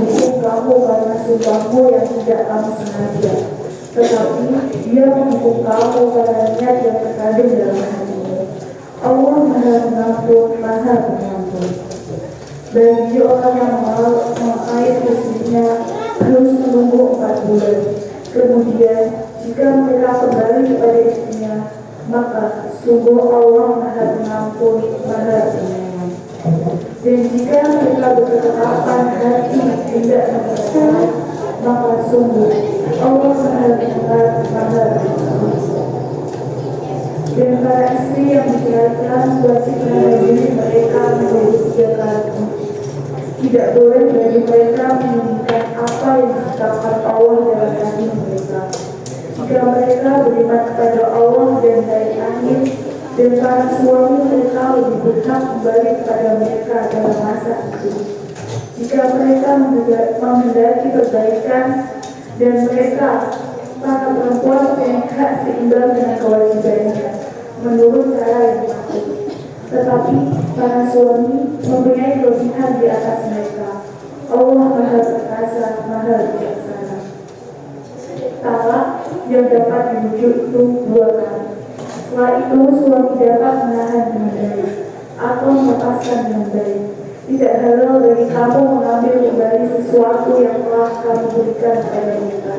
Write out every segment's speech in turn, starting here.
menghukum kamu karena sumpahmu yang tidak kamu sengaja, tetapi Dia menghukum kamu karena niat yang terkandung dalam hatimu. Allah Maha Pengampun, Maha Pengampun. Bagi orang yang mengait istrinya harus menunggu 4 bulan. Kemudian jika mereka kembali kepada istrinya, maka sungguh Allah Maha Pengampun, Maha Penyayang. Dan jika mereka berketetapan hati tidak menikah, maka sungguh Allah Maha Pendengar, Maha Penyayang. Dan para istri yang diceraikan wajib menahan diri mereka menjadi 3 kali. Tidak boleh bagi mereka menginginkan apa yang ditetapkan Allah dalam hati mereka. Jika mereka beriman kepada Allah dan hari akhir, dan para suami mereka lebih berhak kembali kepada mereka dalam masa itu. Jika mereka menghendaki kebaikan dan mereka para perempuan punya hak seimbang dengan kewajibannya menurut cara yang patut. Tetapi para suami mempunyai kelebihan di atas mereka. Allah Maha Perkasa, Maha Bijaksana. Talak yang dapat dirujuk itu 2 kali. Setelah itu suami dapat menahan dengan baik atau melepaskan dengan baik. Tidak halal bagi kamu mengambil kembali sesuatu yang telah kamu berikan kepada mereka,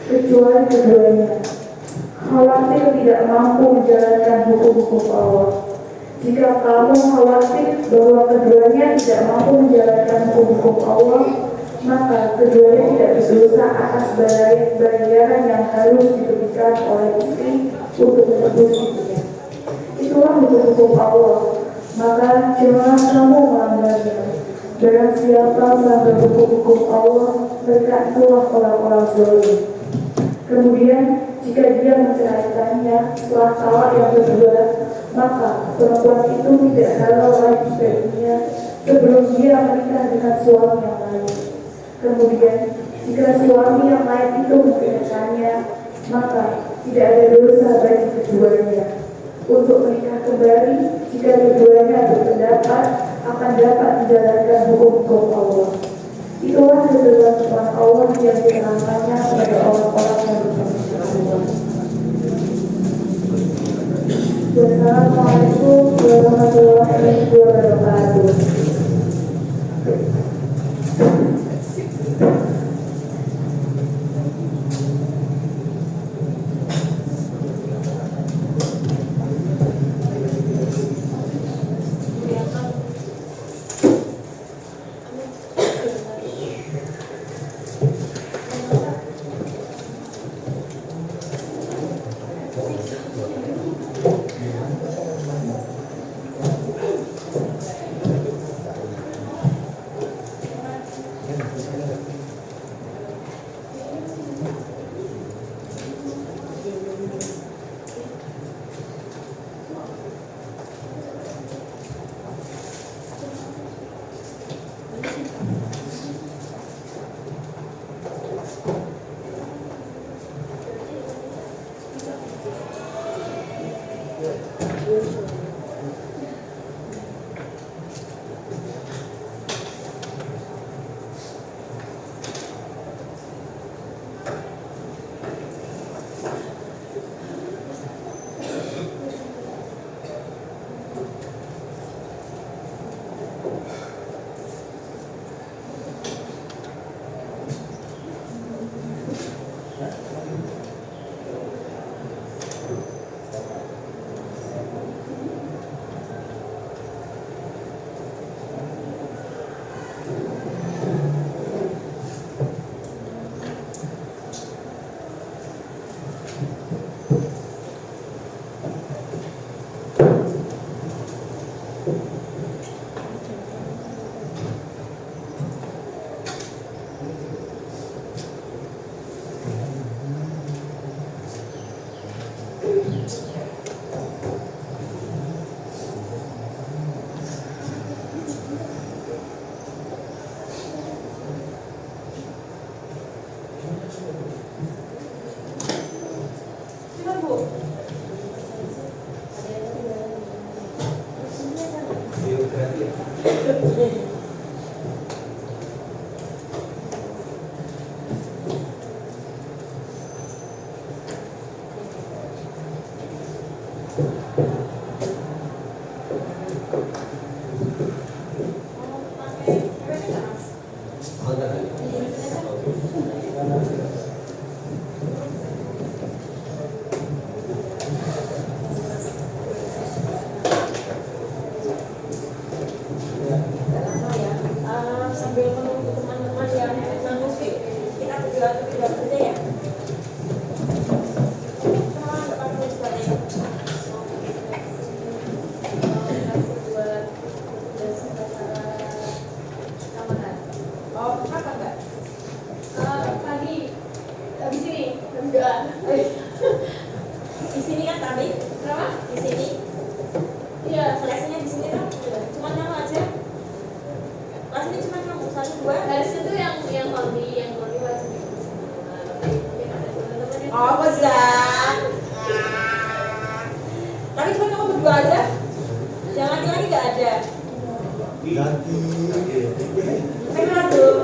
kecuali keduanya khawatir tidak mampu menjalankan hukum-hukum Allah. Jika kamu khawatir bahwa keduanya tidak mampu menjalankan hukum-hukum Allah, maka keduanya tidak berdosa atas bayaran yang harus diberikan oleh istri untuk menebus ibunya. Itulah hukum-hukum Allah, maka janganlah kamu melanggarnya. Barang siapa melanggar hukum-hukum Allah, mereka itulah orang-orang zalim. Kemudian jika dia menceraikannya setelah talak yang kedua, maka perempuan itu tidak halal lagi baginya sebelum dia menikah dengan suami yang lain. Kemudian jika suami yang lain itu menceraikannya, maka tidak ada dosa bagi keduanya untuk menikah kembali jika keduanya berpendapat akan dapat menjalankan hukum-hukum Allah. Itulah ketentuan Allah yang diterangkannya kepada orang-orang yang berpercaya Allah. Wassalamualaikum warahmatullahi wabarakatuh. Sambil menunggu teman-teman yang musik, kita berdua tidak kerja ya. Di sini kan tadi, berapa? Di sini. Iya, seleksinya di sini kan. Cuma kamu aja. Kelas ini cuma kamu 1, 2. Harusnya tuh yang Kodi wajib. Oh, Bezan. Tapi cuma kamu berdua aja. Yang laki-laki nggak ada. Ganti. Pengen tuh.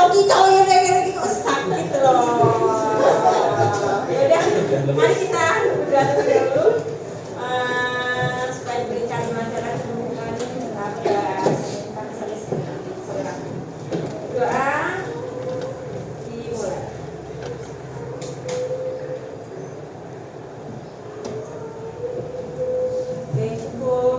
Kicau ya kayak kok sakit loh. Ya udah, mari kita berdua dulu supaya diberikan pelajaran hubungan pada doa dimulai. Oke, cukup.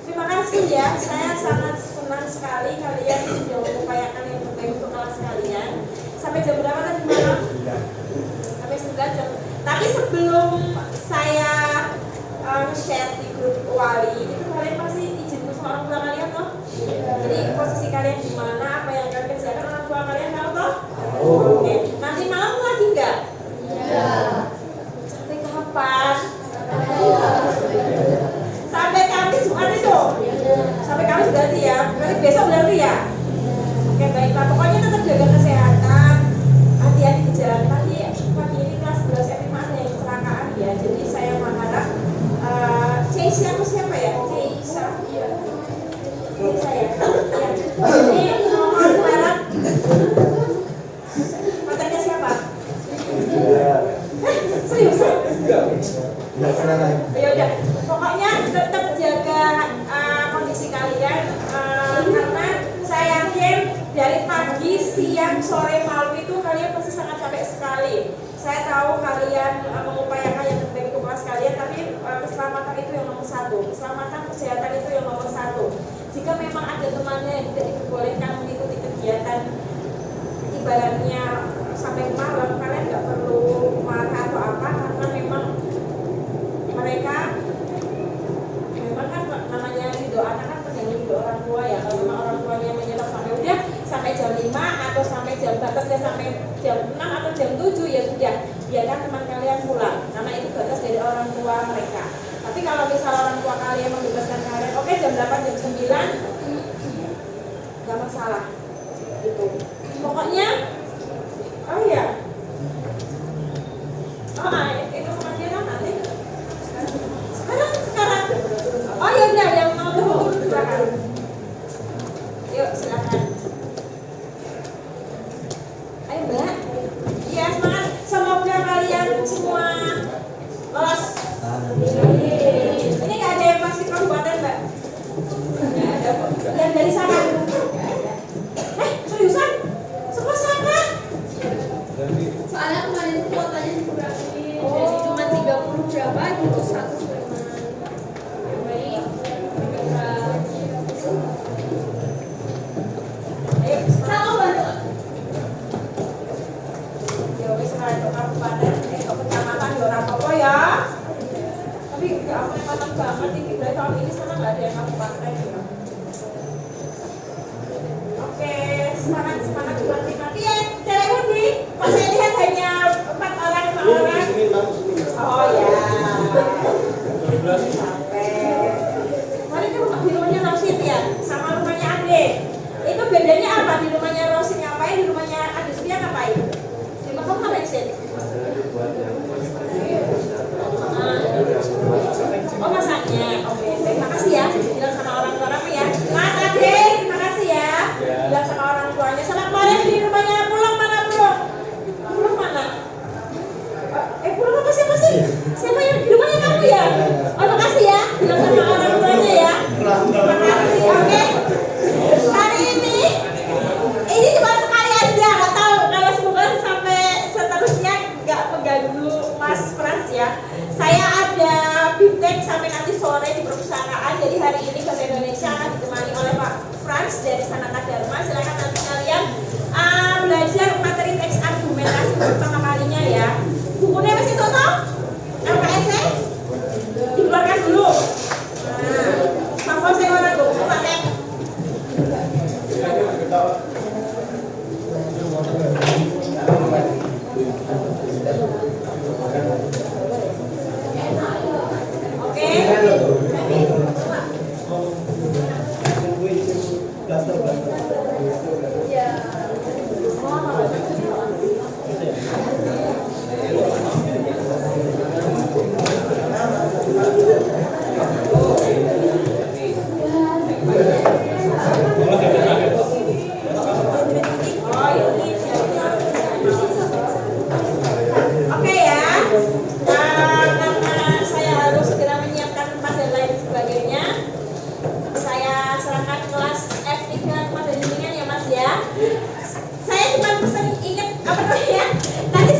Terima kasih ya, saya sangat senang sekali kalian sudah mengupayakan yang terbaik untuk kelas kalian. Sampai jam berapa tadi malam? Sampai 9 jam. Tapi sebelum saya share di grup wali, itu kalian pasti izin sama orang tua kalian toh? Jadi posisi kalian di mana, apa yang kalian kerjakan, orang tua kalian tahu toh? Oke. Nanti malam lagi nggak? Iya. Sampai kapan? Sampai Kamis Jumat itu? Sampai Kamis berarti ya? Berarti besok berarti ya? Oke, baiklah. Pokoknya tetap jaga kesehatan, hati-hati di jalan. Pagi ini kelas 11 SMA ada yang kecelakaan ya. Jadi saya mengharap siapa ya? Ceisa ya. Jadi mohon harap pacarnya siapa? Seriusan? Ya udah, pokoknya tetap jaga kondisi kalian karena saya yakin dari pagi, siang, sore, malam itu kalian pasti sangat capek sekali. Saya tahu kalian mengupayakan yang terbaik untuk kelas kalian, tapi keselamatan itu yang nomor 1. Keselamatan kesehatan itu yang nomor 1. Jika memang ada temannya yang tidak diperbolehkan mengikuti kegiatan ibaratnya sampai malam, kalian nggak perlu marah atau apa, karena memang mereka kan namanya ridho anak kan tergantung ridho orang tua ya. Kalau memang orang tuanya menyerah sampai jam 5 atau sampai jam batasnya sampai jam 6 atau jam 7 ya sudah, biarkan teman kalian pulang karena itu batas dari orang tua mereka. Tapi kalau misal orang tua kalian membebaskan kalian, oke jam 8, jam 9 nggak masalah gitu. Pokoknya oh iya itu sama dia nanti sekarang oh ya udah yang mau turun silakan. Yuk silakan. Ayo Mbak. Iya semangat. Semoga kalian semua lolos. Ini nggak ada yang masih kabupaten Mbak? Nggak ada. Yang dari sana? Nggak ada.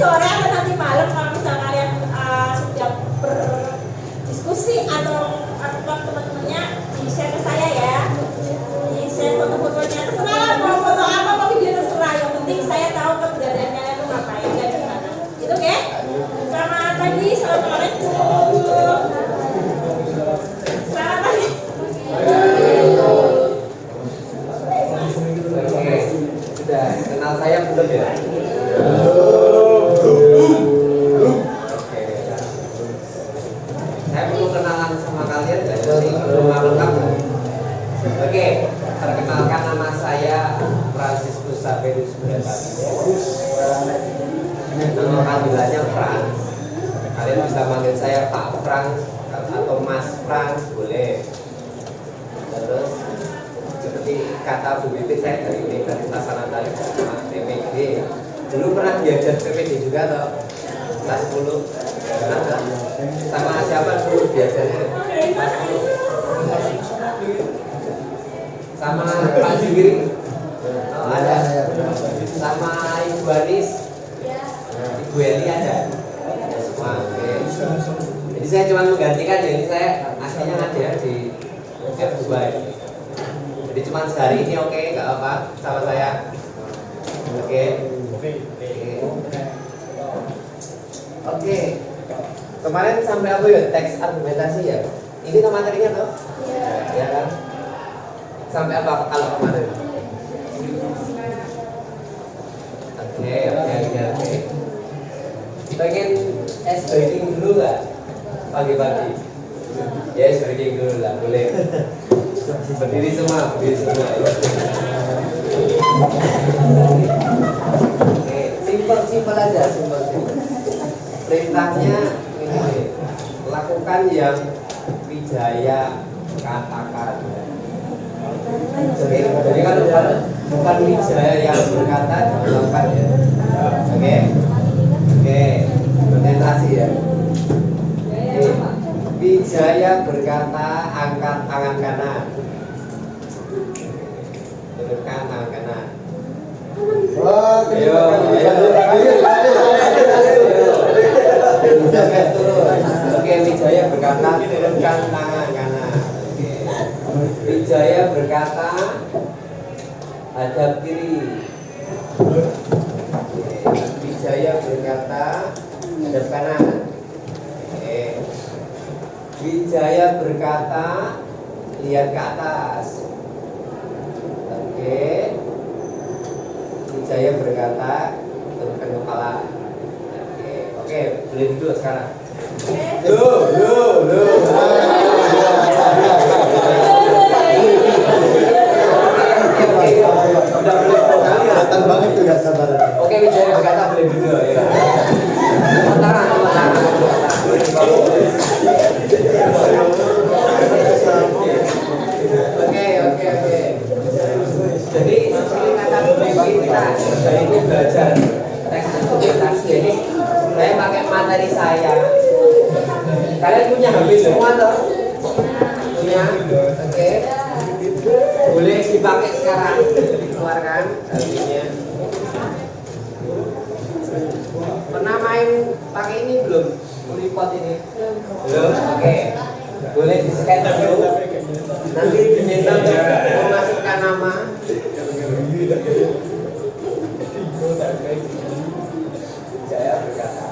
sore atau nanti malam kalau misalnya kalian sudah berdiskusi atau teman-temannya di share ke saya ya, di share foto-fotonya, terserah mau foto apa mau video terserah, yang penting saya tahu keberadaan kalian itu ngapain dan di mana. Itu oke? Selamat pagi, assalamualaikum. Selamat pagi. Oke, sudah kenal saya belum ya? Saya perlu kenalan sama kalian nggak sih? Belum lengkap. Oke, perkenalkan nama saya Franciscus Saverus Bratavius. Nama panggilannya Frans. Kalian bisa manggil saya Pak Frans atau Mas Frans boleh. Terus seperti kata Bu Wiwit, saya dari Universitas Anantara PPD. Dulu pernah diajar PPD juga toh? Kelas 10. Pernah nggak? Sama siapa dulu biasanya? Kelas 10. Sama Pak Juri. Oh, ada. Sama Ibu Anis. Ibu Eli ada. Ya, semua. Oke. Jadi saya cuma menggantikan ya, ini saya aslinya ngajar di F2 ini. Jadi cuma sehari ini oke, nggak apa sama saya. Oke. Oke. Kemarin sampai apa ya? Teks argumentasi ya. Ini tuh materinya tuh? Ya kan? Sampai apa kalau kemarin? Oke. Pengen es breaking dulu nggak? Pagi-pagi. Ya, es breaking dulu lah, boleh. Berdiri semua. Oke, simpel aja, simpel. Perintahnya ini, lakukan yang Wijaya katakan. Jadi kalau bukan Wijaya yang berkata, lakukan ya. Oke, konsentrasi ya. Wijaya berkata, angkat tangan kanan. Turunkan tangan kanan. Ayo. Oke, Wijaya berkata, turunkan tangan kanan. Oke. Wijaya berkata, hadap kiri. Wijaya berkata, hadap kanan. Oke. Wijaya berkata, lihat ke atas. Oke. Wijaya berkata, turunkan kepala. Oke, boleh duduk sekarang. Datang banget tuh gak sabar. Oke, Wijaya berkata boleh duduk ya. Tangan. Oke. Jadi seperti kata Bu Wiwit, kita dari ini belajar teks argumentasi. Jadi saya pakai materi saya. Kalian punya habis semua toh? Punya? Oke. Boleh dipakai sekarang. Dikeluarkan habisnya. Pernah main pakai ini belum? Report ini? Belum? Oke. Boleh di-scan dulu. Nanti diminta memasukkan nama. Saya berkata.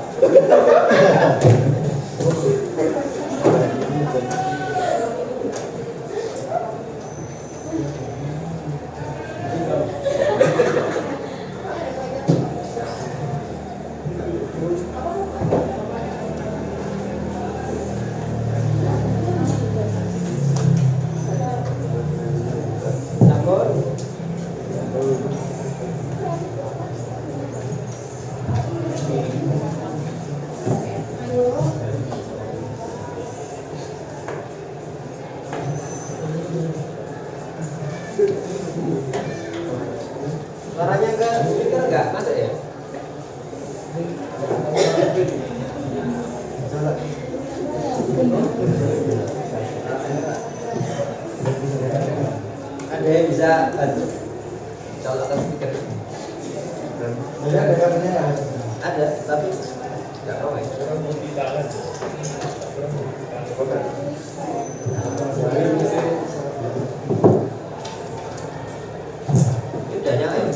Suaranya ke speaker enggak? Masuk ya? Ada yang bisa bantu colok ke speaker? Ada Ada, tapi nggak mau ya. Ini udah nyala ya?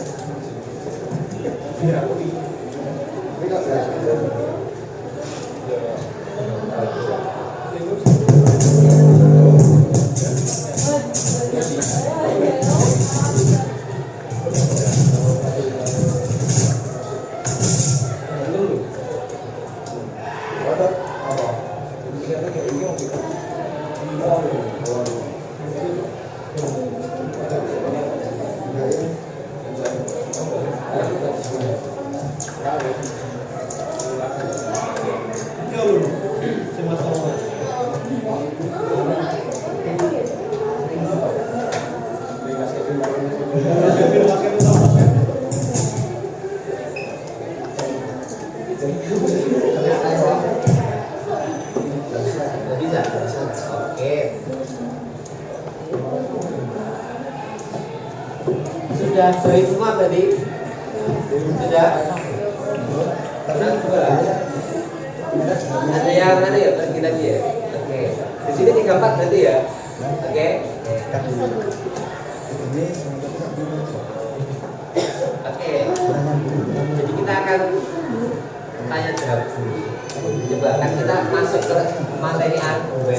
Bisa? Oke. Sudah join semua tadi? Sudah? Ada yang mana ya? Lagi ya? Oke. Di sini 34 nanti ya? Oke. Oke. Jadi kita akan tanya jawab dulu. Coba kan kita masuk ke materi argumen,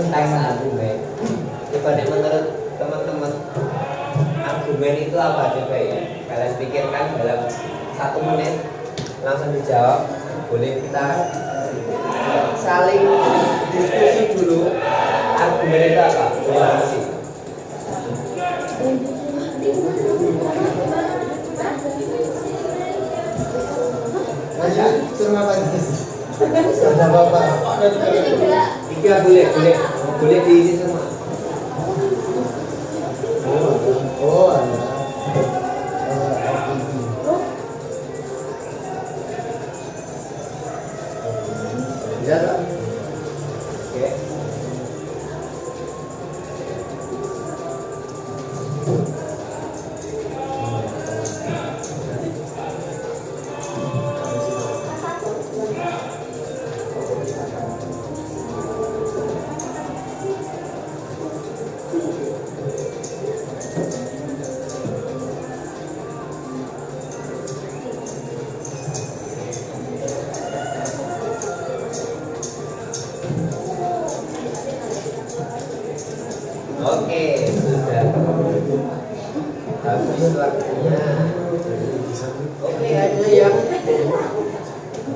teks argumen. Coba deh menurut teman-teman, argumen itu apa coba ya? Kalian pikirkan dalam 1 menit, langsung dijawab. Boleh kita saling diskusi dulu. Argumen itu apa? Diskusi. Suruh apa nih? Ada apa? 3 boleh diisi semua. Oh, ada. Bisa tak? Oke. Oke, sudah habis waktunya. Oke, ada yang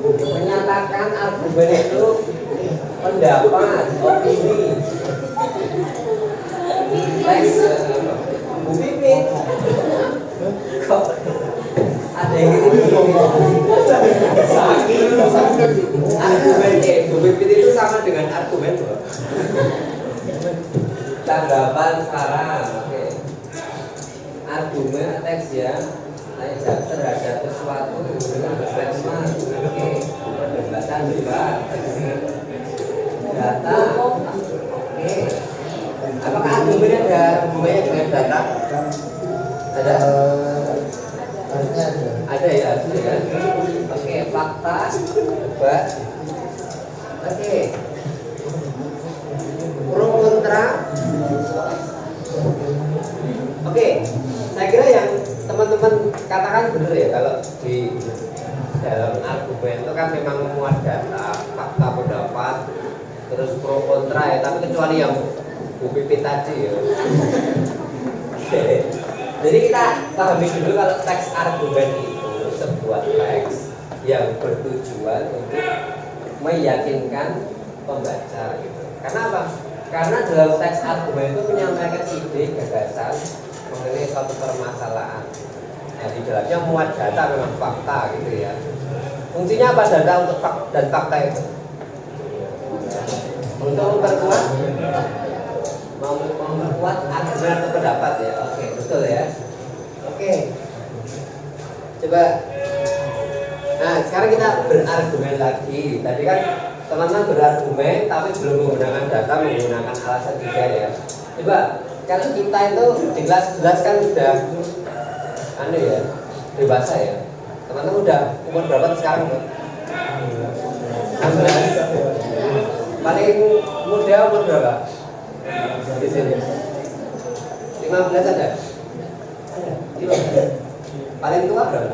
menyatakan argumen itu pendapat, opini. Teks Bu Pipit. Kok ada yang gitu? Argumen Bu Pipit itu sama dengan argumen loh. Tanggapan sekarang, oke. Argumen teks ya, terhadap sesuatu dengan statement, oke. Perdebatan debat, data, oke. Apakah argumen ada hubungannya dengan data? Ada? Harusnya ada. Ada ya, harusnya kan? Oke, fakta, debat, oke. Pro kontra. Oke, saya kira yang teman-teman katakan benar ya, kalau di dalam argumen itu kan memang memuat data, fakta, pendapat, terus pro kontra ya, tapi kecuali yang Bu Pipit tadi ya. Oke. Jadi kita pahami dulu kalau teks argumen itu sebuah teks yang bertujuan untuk meyakinkan pembaca gitu. Karena apa? Karena dalam teks argumen itu menyampaikan ide, gagasan mengenai suatu permasalahan. Nah, di dalamnya muat data, memang fakta gitu ya. Fungsinya apa data untuk dan fakta itu? Untuk memperkuat argumen atau pendapat ya. Oke, betul ya. Oke. Coba. Nah, sekarang kita berargumen lagi. Tadi kan teman-teman berargumen tapi belum menggunakan data, menggunakan alasan juga ya. Coba kalau kita itu jelas kan sudah ya dewasa ya. Teman-teman udah umur berapa sekarang, Bro? 16. Paling muda umur berapa? Di sini. 15 ada? Ada. 15. Paling tua berapa?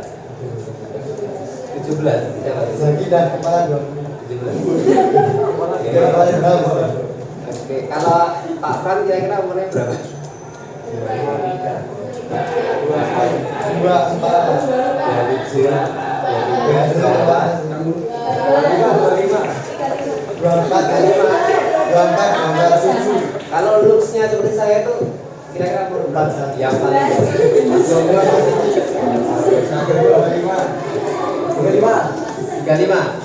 17. Siapa? Lagi dah kepala dong. 17. Kepala berapa? Oke, kalau Pak Fran kira-kira umurnya berapa? 24. Dari Jira, dari Jawa, 24. kalau looks-nya seperti saya itu kira-kira umur berapa? Yang paling 35.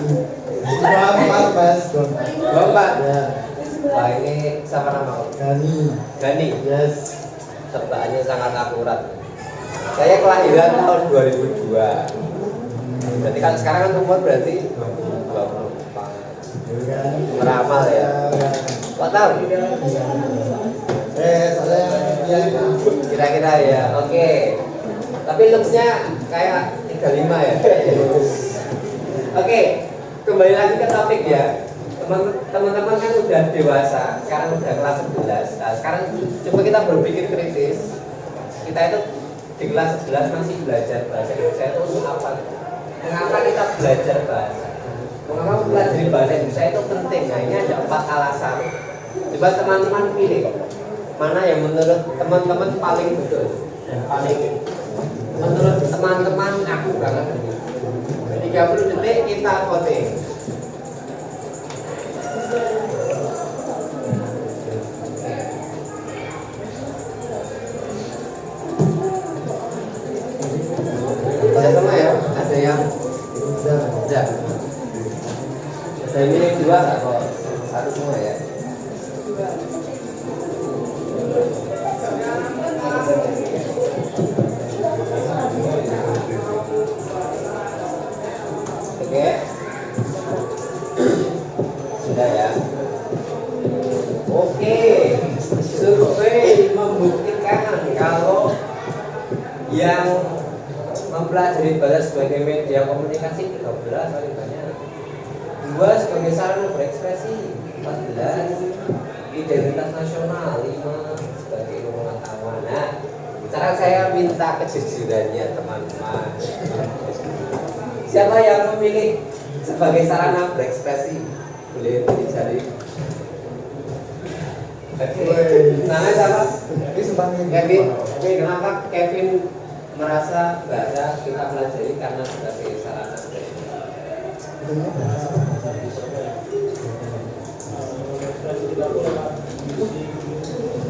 24 Mas. 24. Ya. Wah, ini siapa nama? Gani. Gani. Yes. Tebakannya sangat akurat. Saya kelahiran tahun 2002. Berarti kan sekarang kan umur berarti 24. Meramal ya. Kok tahu? Soalnya ya Kira-kira ya. Oke. Tapi looks-nya kayak 35 ya. Oke. Kembali lagi ke topik ya. Teman-teman kan udah dewasa, sekarang udah kelas 11. Nah, sekarang coba kita berpikir kritis. Kita itu di kelas 11 masih belajar bahasa Indonesia itu untuk apa? Mengapa kita belajar bahasa? Mengapa belajar bahasa Indonesia itu penting? Nah, ini ada 4 alasan. Coba teman-teman pilih mana yang menurut teman-teman paling betul. Yang paling menurut teman-teman aku banget. 30 detik kita voting. Ada sama ya? Ada yang ada. Ada ini 2 atau 1 semua ya? Oke. Sudah ya. Oke. Survei membuktikan kalau yang mempelajari bahasa sebagai media komunikasi 13 paling banyak. 2 sebagai sarana berekspresi 14. Identitas nasional 5 sebagai ilmu pengetahuan. Nah, sekarang saya minta kejujurannya teman-teman. Siapa yang memilih sebagai sarana berekspresi? Boleh dicari. Oke. Namanya siapa? Kevin. Oke, kenapa Kevin merasa bahasa kita pelajari karena sebagai sarana berekspresi?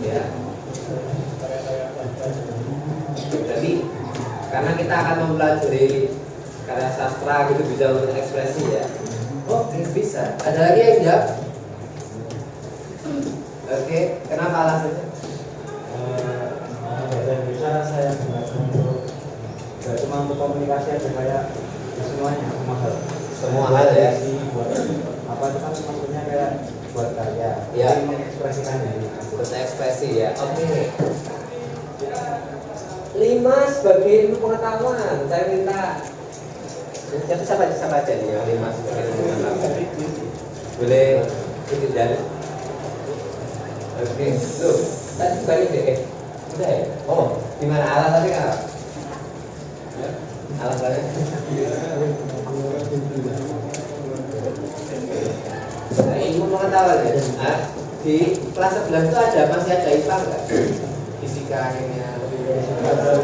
Ya. Jadi karena kita akan mempelajari karya sastra gitu bisa untuk ekspresi ya. Oke, bisa. Ada lagi yang jawab? Oke, kenapa alasannya? Bahasa Indonesia saya gunakan untuk gak cuma untuk komunikasi aja, kayak semuanya, semua hal. Semua hal ya. Buat apa itu kan maksudnya kayak buat karya. Ya. Mengekspresikannya. Berekspresi ya. Oke. 5 sebagai ilmu pengetahuan. Saya minta siapa aja nih yang 5 sebagai ilmu pengetahuan. Boleh tidak? Oke. Loh, tadi balik deh. Udah ya? Oh, gimana alasannya kan? Alasannya? Nah, ilmu pengetahuan ya. Nah, di kelas 11 itu masih ada IPA enggak? Fisika, kimia,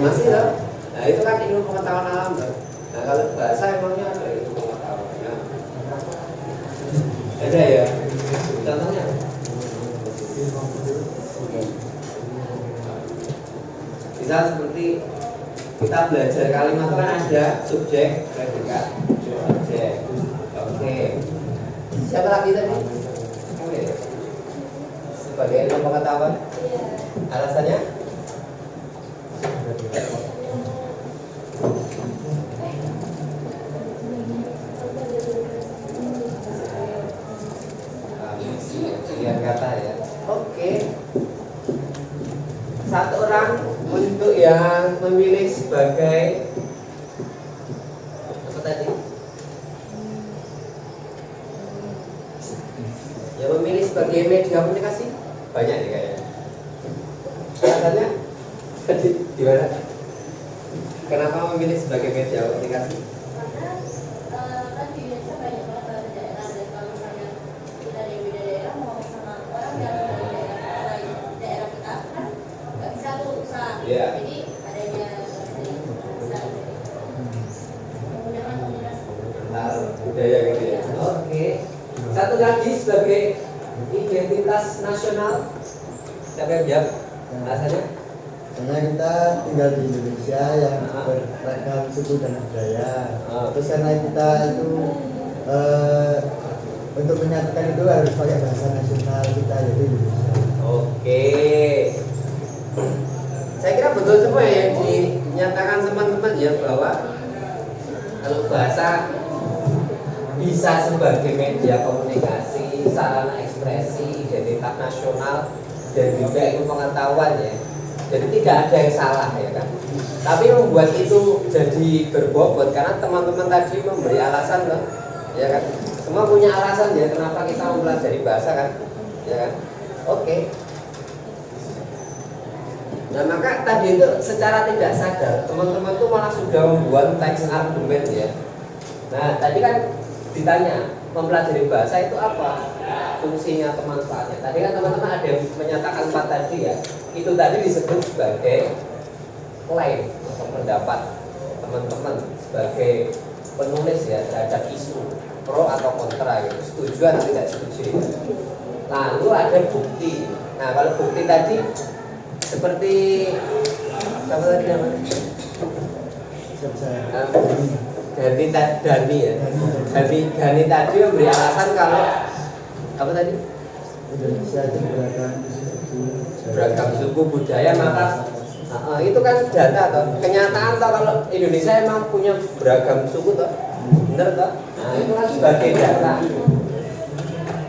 masih loh. Nah, itu kan ilmu pengetahuan alam loh. Nah, kalau bahasa emangnya ada ilmu pengetahuan ya? Ada ya? Contohnya? Misal seperti kita belajar kalimat kan ada subjek, predikat, objek. Oke. Siapa lagi tadi? Oke. Sebagai ilmu pengetahuan. Alasannya? Pilihan kata ya. Oke. Satu orang untuk yang memilih sebagai sebagai media komunikasi? Banyak nih kayaknya. Alasannya? Tadi gimana? Kenapa memilih sebagai media komunikasi? Karena kan di Indonesia banyak banget dari daerah, dan kalau misalnya kita dari beda daerah mau sama orang yang dari daerah lain daerah kita kan nggak bisa tuh usaha. Iya. Jadi adanya dari bisa menggunakan komunikasi. Kenal budaya gitu ya. Oke. Satu lagi sebagai identitas nasional. Siapa yang jawab? Alasannya? Karena kita tinggal di Indonesia yang beragam suku dan budaya. Terus karena kita itu untuk menyatukan itu harus pakai bahasa nasional kita yaitu Indonesia. Oke. Saya kira betul semua yang dinyatakan teman-teman ya, bahwa kalau bahasa bisa sebagai media komunikasi, sarana ekspresi, identitas nasional, dan juga ilmu pengetahuan ya. Jadi tidak ada yang salah ya kan. Tapi membuat itu jadi berbobot karena teman-teman tadi memberi alasan loh, ya kan. Semua punya alasan ya kenapa kita mempelajari bahasa kan, ya kan. Oke. Nah maka tadi itu secara tidak sadar teman-teman tuh malah sudah membuat teks argumen ya. Nah tadi kan ditanya mempelajari bahasa itu apa fungsinya atau manfaatnya. Tadi kan teman-teman ada yang menyatakan 4 tadi ya. Itu tadi disebut sebagai klaim atau pendapat teman-teman sebagai penulis ya terhadap isu pro atau kontra gitu, setuju atau tidak setuju. Lalu ada bukti. Nah kalau bukti tadi seperti apa tadi namanya? Dani ya. Dani tadi memberi alasan kalau apa tadi? Indonesia itu beragam suku budaya, maka itu kan data atau kenyataan toh kalau Indonesia emang punya beragam suku toh, bener toh? Nah itu kan sebagai data.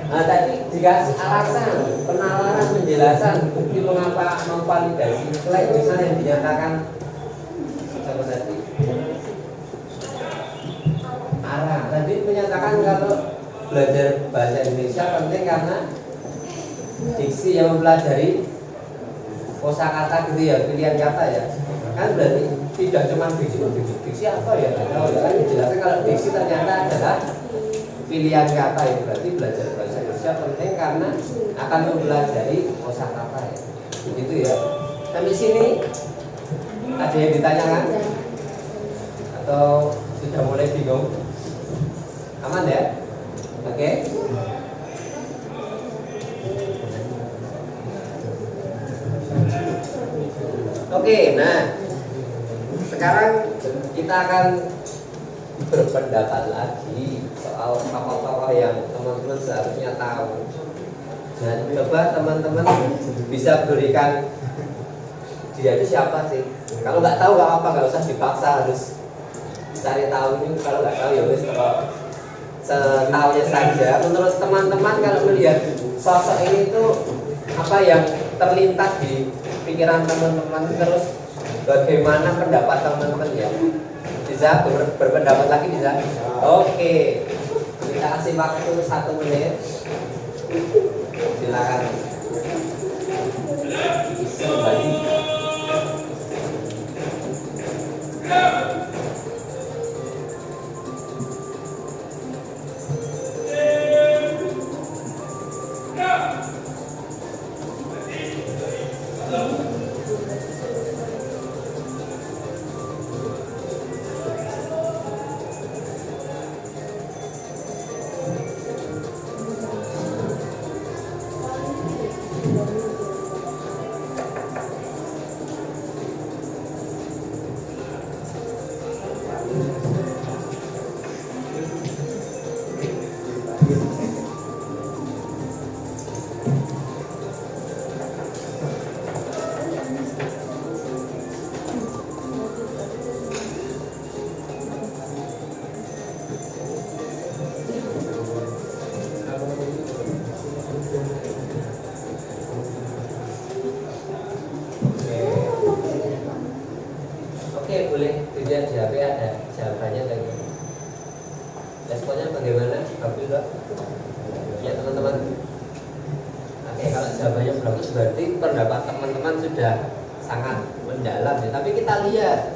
Nah tadi dikasih alasan, penalaran, penjelasan, bukti mengapa memvalidasi klaim misalnya yang dinyatakan apa tadi? Arah tadi menyatakan kalau belajar bahasa Indonesia penting karena diksi yang mempelajari kosakata gitu ya, pilihan kata ya. Kan berarti tidak cuma diksi apa ya? Kalau kan dijelaskan kalau diksi ternyata adalah pilihan kata ya, berarti belajar bahasa Indonesia penting karena akan mempelajari kosakata ya. Begitu ya. Sampai sini ada yang ditanyakan? Atau sudah mulai bingung? Aman ya? Oke. Oke, nah sekarang kita akan berpendapat lagi soal tokoh-tokoh yang teman-teman seharusnya tahu. Nah, coba teman-teman bisa berikan dia itu siapa sih? Kalau nggak tahu nggak apa, nggak usah dipaksa harus cari tahu. Ini kalau nggak tahu ya wis setahunya saja. Menurut teman-teman kalau melihat sosok ini itu apa yang terlintas di pikiran teman-teman, terus bagaimana pendapat teman-teman ya? Bisa berpendapat lagi bisa? Oke, kita kasih waktu 1 menit. Silakan. Kembali. Oke, boleh dilihat di HP ada jawabannya lagi. Responnya bagaimana? Bagus, Pak? Ya, teman-teman. bagus berarti pendapat teman-teman sudah sangat mendalam ya. Tapi kita lihat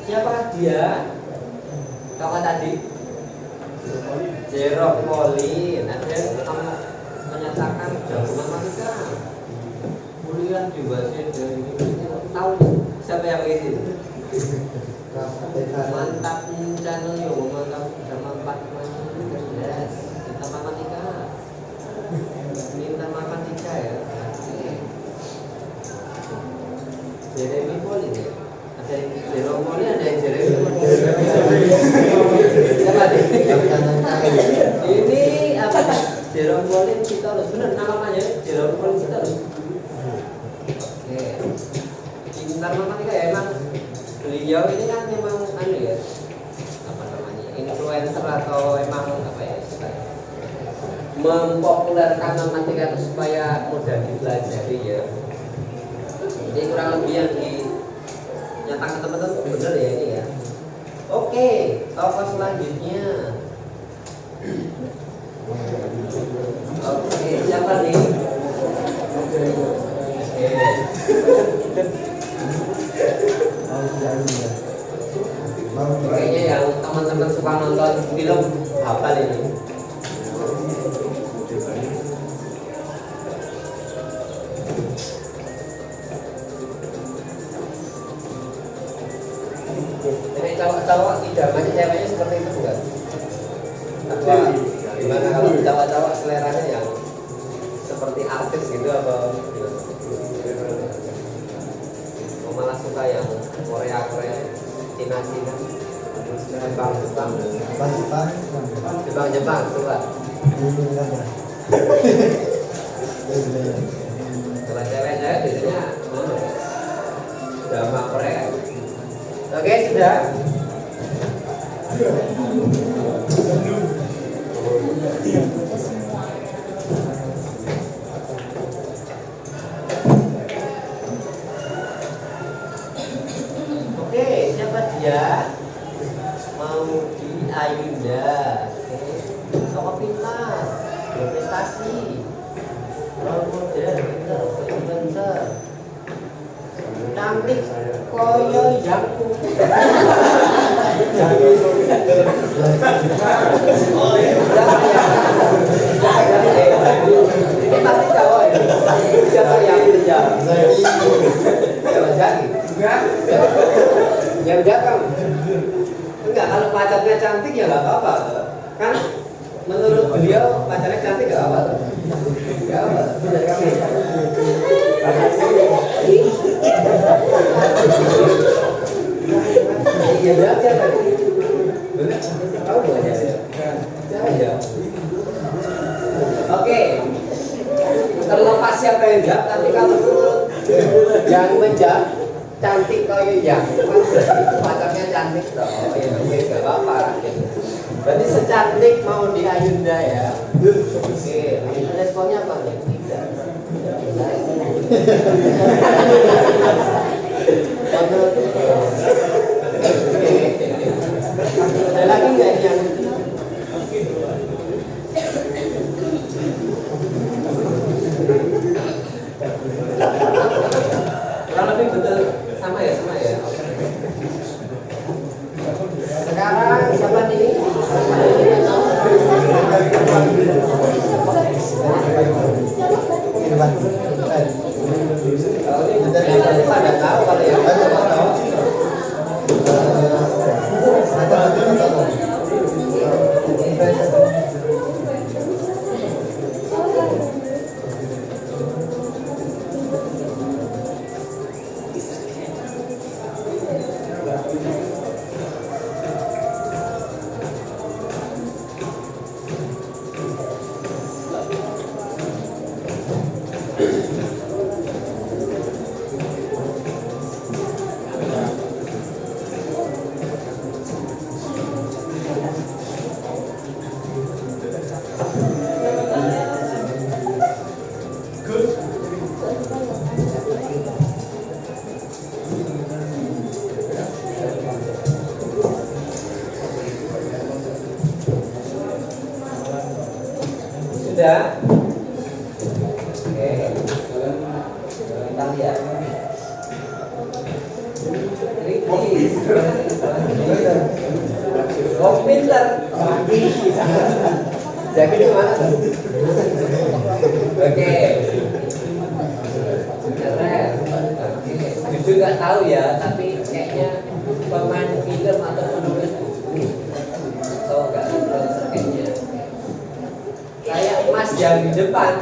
siapa dia? Tokoh tadi Jerome Pauline. Ada yang menyatakan jago matematika. Kuliah di Waseda tahu siapa yang begitu? Mantap channel yo, mantap sama 4 kita matematika. Minta matematika ya. Jeremy Pauline ya. Ada yang Jerome Pauline, ada yang Jeremy Pauline. Siapa nih? Ini apa? Jerome Pauline kita harus benar namanya Jerome Pauline kita harus. Oke. Pintar matematika ya emang. Beliau ini kan memang anu ya, apa namanya, influencer atau emang apa ya, mempopulerkan matematika itu supaya mudah dipelajari ya. Jadi kurang lebih yang dinyatakan teman-teman benar ya ini ya. Oke, tokoh selanjutnya. Oke, siapa nih? Kayaknya yang teman-teman suka nonton film hafal ini. Ini cowok-cowok idamannya ceweknya seperti itu bukan? Atau gimana kalau cowok-cowok seleranya yang seperti artis gitu atau malah suka yang Korea, Cina, Jepang suka. Kalau cewek saya biasanya drama Korea. Oke, sudah. Oke, siapa dia? Maudy Ayunda. Tokoh pintar, berprestasi, role model, influencer, cantik, koyo jago. Ini pasti cowok ini. Siapa yang menjawab? Siapa jadi? Yang belakang. Enggak, kalau pacarnya cantik ya nggak apa-apa. Kan menurut beliau pacarnya cantik nggak apa-apa. Nggak apa. Benar kami. Iya benar siapa? Benar. Tahu nggak ya? Saya. Oke. Terlepas siapa yang jawab, tapi kalau menurut yang menjawab cantik kayak yang pacarnya cantik toh, ya nggak apa-apa. Berarti secantik Maudy Ayunda ya. Oke, responnya apa nih? Tidak. Ada lagi nggak yang kurang lebih betul sama ya? Sekarang siapa nih? Ini pada tahu kalau ya. Sudah? Oke. Kamu pintar. Jadi gimana? Oke. Keren. Oke. Jujur nggak tahu ya, tapi kayaknya pemain film atau penulis buku. Tahu nggak? Kayaknya. Kayak Mas yang di depan.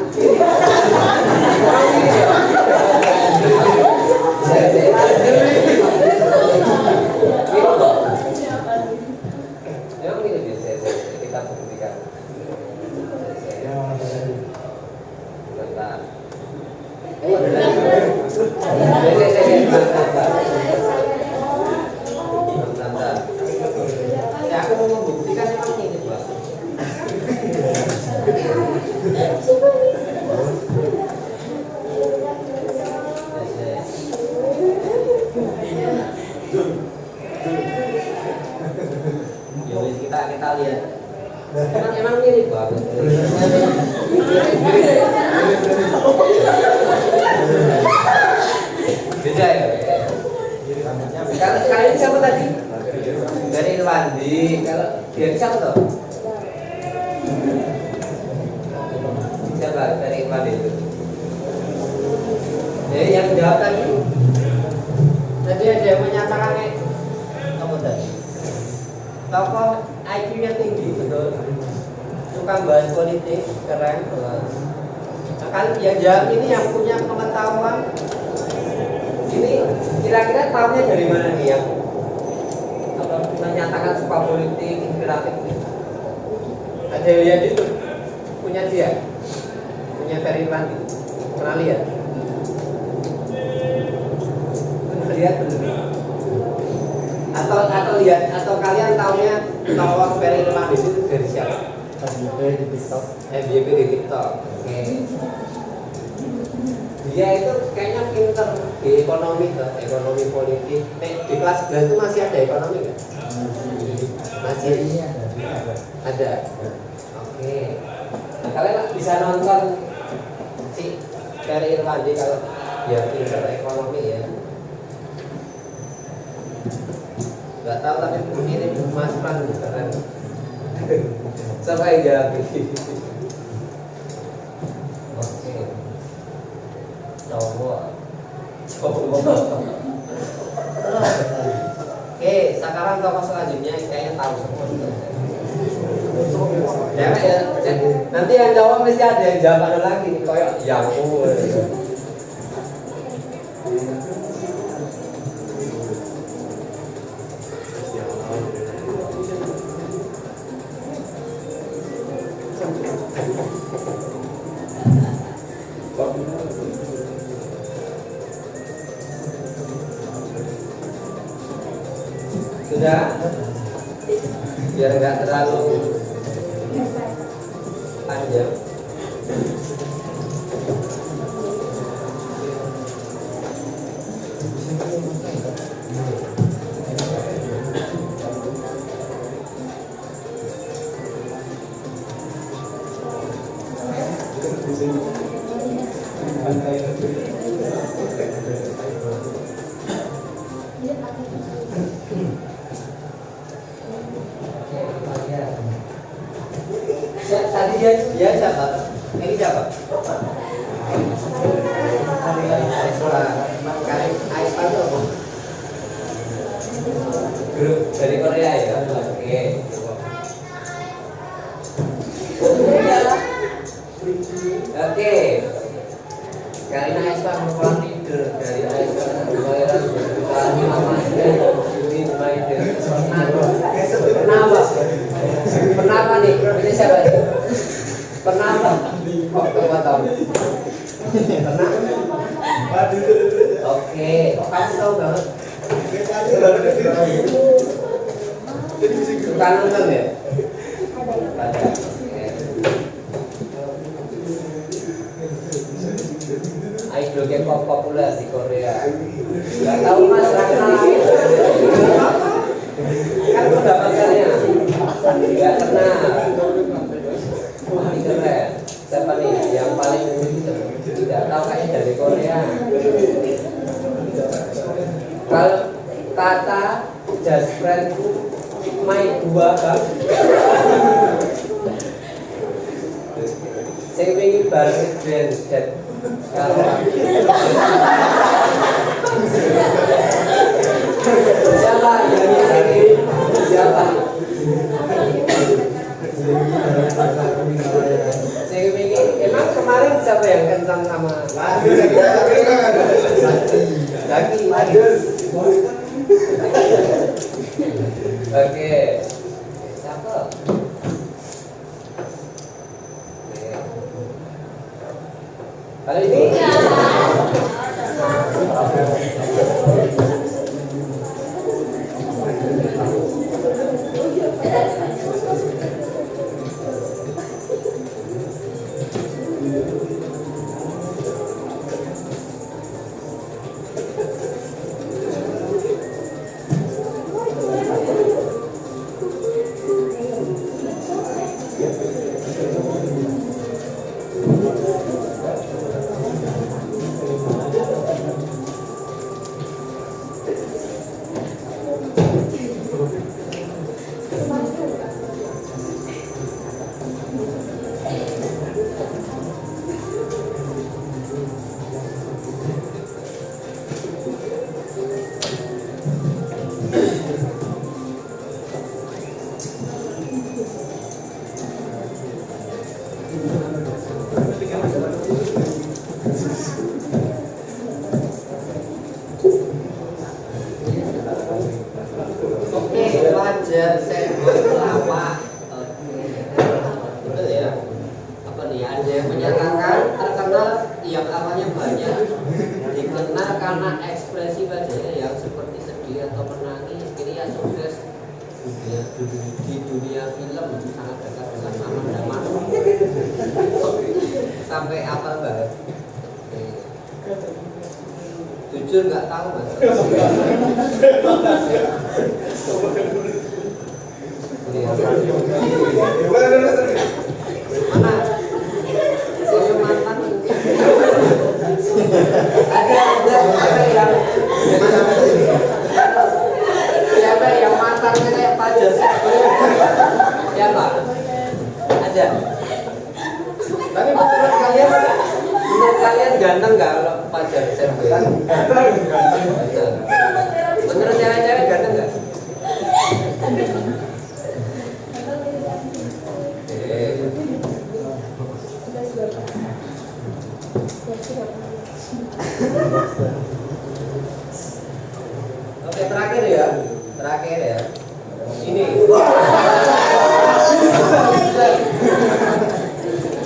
Memang ini biasa kita buktikan. Bentar. Oh, ada lagi. Bentar. Ya, aku mau membuktikan memang ini, Pak. Kita lihat. Emang mirip banget. Beda ya. Kalau kalian siapa tadi? Dari Irwandi. Kalau dia siapa tuh? Siapa dari Irwandi itu? Jadi yang jawab tadi. Tadi ada yang menyatakan kamu tadi. Tokoh IQ-nya tinggi, betul. Suka bahas politik, keren. Nah, kan yang jawab ini yang punya pengetahuan. Ini kira-kira tahunya dari mana nih yang menyatakan suka politik, inspiratif? Ada yang lihat itu? Punya dia? Punya Ferry Randi? Pernah lihat? Lihat belum? Atau lihat atau kalian tahunya kalau Ferry Randi itu dari siapa? FYP di TikTok. FYP di TikTok. Oke. Dia itu kayaknya pinter di ekonomi tuh, ekonomi politik. Di kelas 11 itu masih ada ekonomi nggak? Masih. Ada. Oke. Nah, kalian bisa nonton si Ferry Irwandi kalau dia pinter ekonomi ya. Gak tahu tapi ini Mas Pran keren. Sampai jawab. Oke. Coba. Oke, sekarang tokoh selanjutnya kayaknya tahu semua. Ya, nanti yang jawab mesti ada yang jawab ada lagi nih, kayak yang sudah, biar nggak terlalu panjang. Tadi dia siapa? Ini siapa? Aispa itu apa? Grup dari Korea ya? Oke. Oke. Karena Aispa merupakan leader dari Aispa Pembayaran Kenapa nih? Ini siapa? Kenapa? Kok kamu tahu? Pernah? Oke, kok kamu tahu banget? Suka nonton ya? Ada. Idol K-pop populer di Korea. Gak tahu Mas Raka? Kan pendapat kalian? Gak kenal. Ini keren. Siapa nih yang paling tidak tahu kayaknya dari Korea? Kalau kata just friend main dua bang Saya ingin balik dan siapa yang ini? Siapa? Saya ingin emang kemarin siapa yang kencang sama Zaki? Oke. Siapa? Kali ini wajar sendok kelapa. Betul ya? Apa nih? Ada yang menyatakan terkenal yang awalnya banyak dikenal karena ekspresi wajahnya yang seperti sedih atau menangis. Kini ya sukses di dunia film sangat dekat dengan Maman Daman. Sampai apa banget? Jujur nggak tahu mas. Mana? Saya mantan. Ada yang siapa yang mantannya kayak Pak Joseph? Siapa? Ada. Tapi menurut kalian ganteng nggak kalau Pak Joseph? Menurut cewek-cewek ganteng nggak? Oke, terakhir ya. Ini.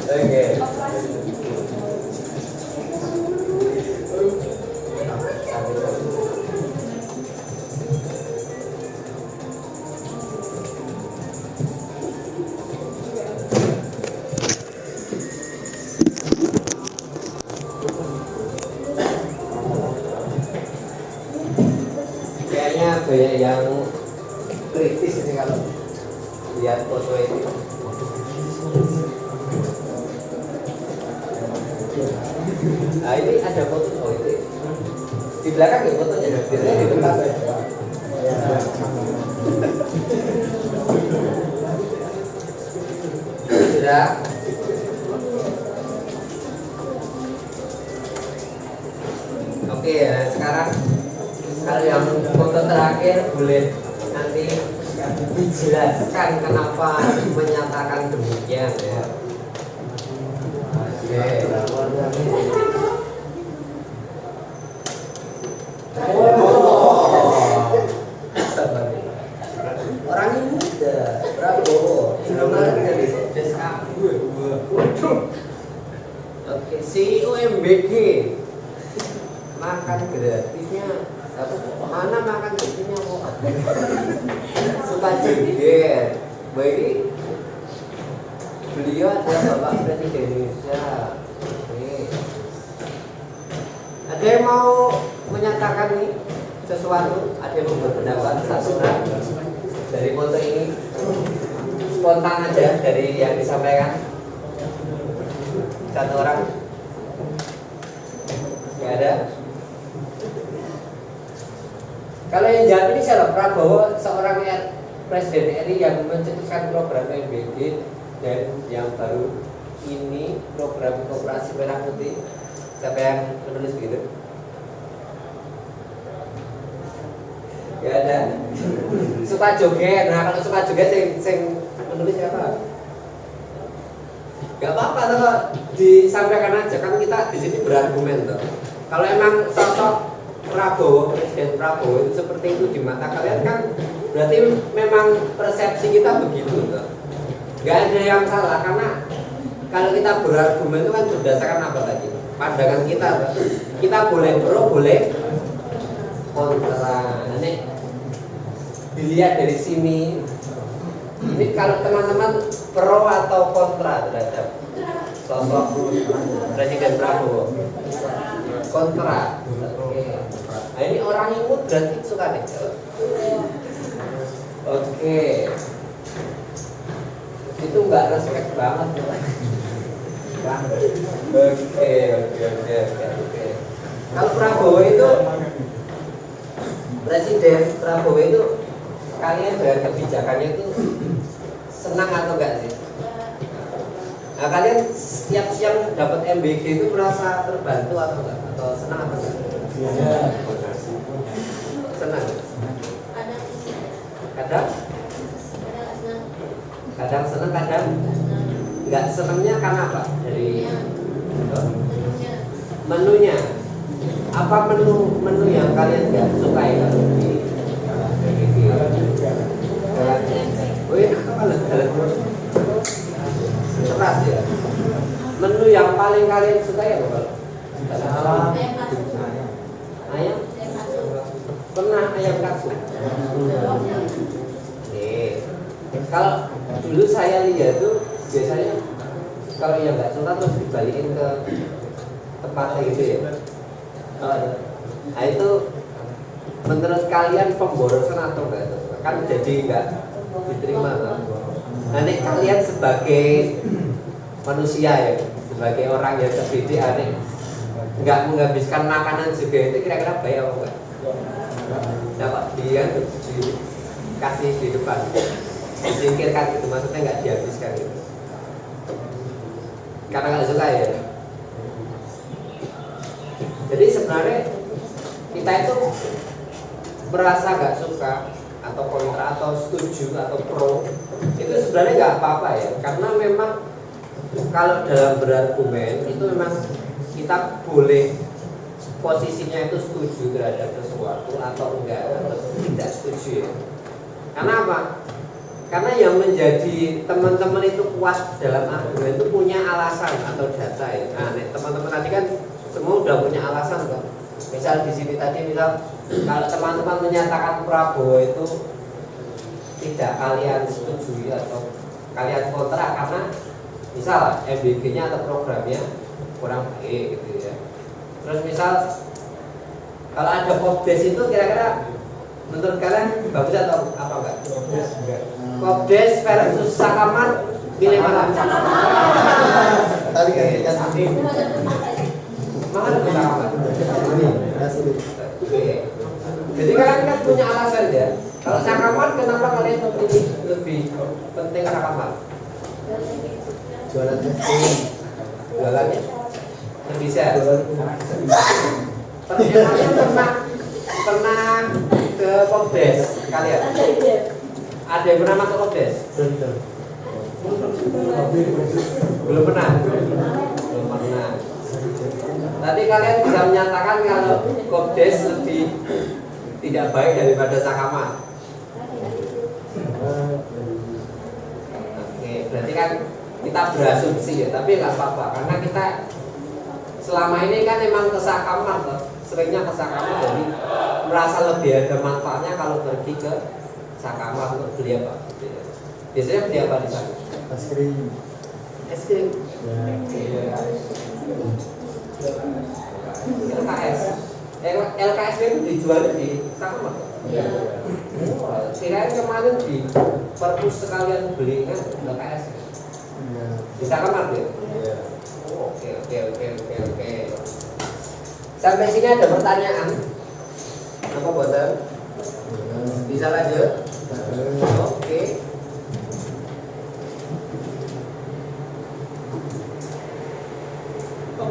Oke. Kayaknya banyak yang kritis ini kalau lihat foto ini. Nah ini ada foto, oh itu di belakang ya fotonya, biasanya di depan. Sudah. Oke, nah sekarang kalau yang foto terakhir boleh nanti dijelaskan kenapa menyatakan demikian ya. Orang ini muda, Prabowo, Indomaret dari Deska. Oke, CEO MBG makan gratisnya, mana makan gratisnya kok? Suka joget. Baik, beliau adalah Bapak Presiden Indonesia. Ada yang mau menyatakan nih sesuatu? Ada yang mau berpendapat? Satu dari foto ini spontan aja dari yang disampaikan. Satu orang? Gak ada? Kalau yang jawab ini siapa? Prabowo, seorang Presiden RI yang mencetuskan program MBG dan yang baru ini program Koperasi Merah Putih. Siapa yang menulis begitu? Gak ada. Suka joget. Nah kalau suka joget sing menulis siapa? Gak apa-apa kalau disampaikan aja, kan kita di sini berargumen toh. Kalau emang sosok Prabowo, Presiden Prabowo itu seperti itu di mata kalian kan berarti memang persepsi kita begitu toh. Gak ada yang salah karena kalau kita berargumen itu kan berdasarkan apa tadi? Pandangan kita toh. Kita boleh pro, boleh kontra. Ini dilihat dari sini. Ini kalau teman-teman pro atau kontra terhadap sosok Presiden Prabowo? Kontra. Oke. Nah, ini orang imut berarti suka nih. Oke. Itu nggak respect banget. Oke. Kalau Prabowo itu Presiden Prabowo itu kalian dengan kebijakannya itu senang atau enggak sih? Nah kalian siap-siap dapat MBG itu merasa terbantu atau enggak? Atau senang atau enggak? Senang. Kadang senang, kadang enggak. Senangnya karena apa? Dari menunya. Apa menu yang kalian enggak sukai kalau di MBG? Keras ya. Menu yang paling kalian suka ya apa? Ayam. Pernah ayam katsu? Kalau dulu saya lihat tuh biasanya kalau yang nggak suka terus dibalikin ke tempatnya gitu ya. Nah itu menurut kalian pemborosan atau enggak? Kan jadi enggak diterima kan? Nah ini kalian sebagai manusia ya, sebagai orang yang terdidik, aneh nggak menghabiskan makanan juga itu kira-kira baik apa enggak? Dapat dia dikasih di depan, disingkirkan gitu, maksudnya nggak dihabiskan gitu. Karena nggak suka ya. Jadi sebenarnya kita itu merasa nggak suka atau kontra atau setuju atau pro itu sebenarnya nggak apa-apa ya, karena memang kalau dalam berargumen itu memang kita boleh posisinya itu setuju terhadap sesuatu atau enggak atau tidak setuju ya. Karena apa? Karena yang menjadi teman-teman itu kuat dalam argumen itu punya alasan atau data ya. Nah teman-teman tadi kan semua udah punya alasan kan. Misal di sini tadi misal kalau teman-teman menyatakan Prabowo itu tidak kalian setujui atau kalian kontra karena misal MBG-nya atau programnya kurang baik gitu ya. Terus misal kalau ada Kopdes itu kira-kira menurut kalian bagus atau apa enggak? Kopdes versus Sakamar pilih mana? Tadi gantikan Mana Sakamar? Oke. Jadi kalian kan punya alasan ya. Kalau Sakamar kenapa kalian memilih lebih penting Sakamar? jualan testing. Jualannya bisa. Pernah ke Kopdes kalian? Ada yang pernah masuk Kopdes? Belum pernah. Belum pernah. Tadi kalian bisa menyatakan kalau Kopdes lebih tidak baik daripada Sakamar. Oke, berarti kan kita berasumsi ya, tapi nggak apa-apa karena kita selama ini kan emang ke Sakamar toh, seringnya ke Sakamar, jadi merasa lebih ada manfaatnya kalau pergi ke Sakamar untuk beli apa? Biasanya beli apa di sana? Es krim. Es krim. Ya. LKS. LKS itu dijual di Sakamar. Kirain kemarin di perpus sekalian beli kan LKS. Di Sakamar ya? Oke. Sampai sini ada pertanyaan? Apa bosan? Bisa lanjut? Oke.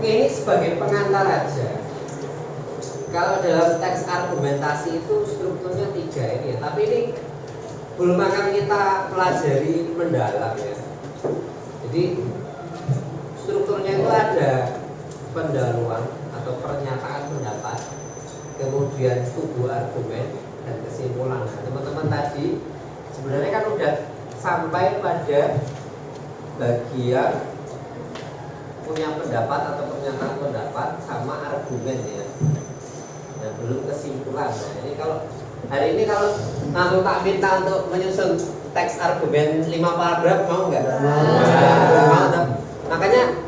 Oke, ini sebagai pengantar aja. Kalau dalam teks argumentasi itu strukturnya 3 ini ya, tapi ini belum akan kita pelajari mendalam ya. Jadi strukturnya itu ada pendahuluan atau pernyataan pendapat, kemudian tubuh argumen dan kesimpulan. Nah, teman-teman tadi sebenarnya kan udah sampai pada bagian punya pendapat atau pernyataan pendapat sama argumen ya. Nah, belum kesimpulan. Nah, ini kalau hari ini kalau langsung tak minta untuk menyusun teks argumen 5 paragraf mau nggak? Mau. Makanya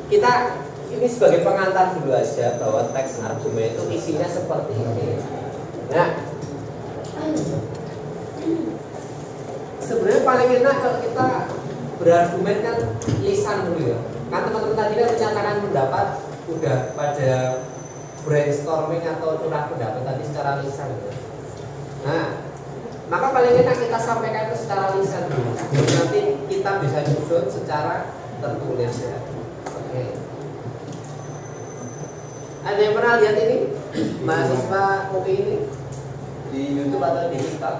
kita ini sebagai pengantar dulu aja bahwa teks argumen itu isinya seperti ini. Nah, sebenarnya paling enak kalau kita berargumen kan lisan dulu ya. Kan teman-teman tadi kan menyatakan pendapat udah pada brainstorming atau curah pendapat tadi secara lisan ya. Nah, maka paling enak kita sampaikan itu secara lisan dulu. Nanti kita bisa susun secara tertulis ya. Oke. Ada yang pernah lihat ini mahasiswa kopi ini di YouTube atau di TikTok?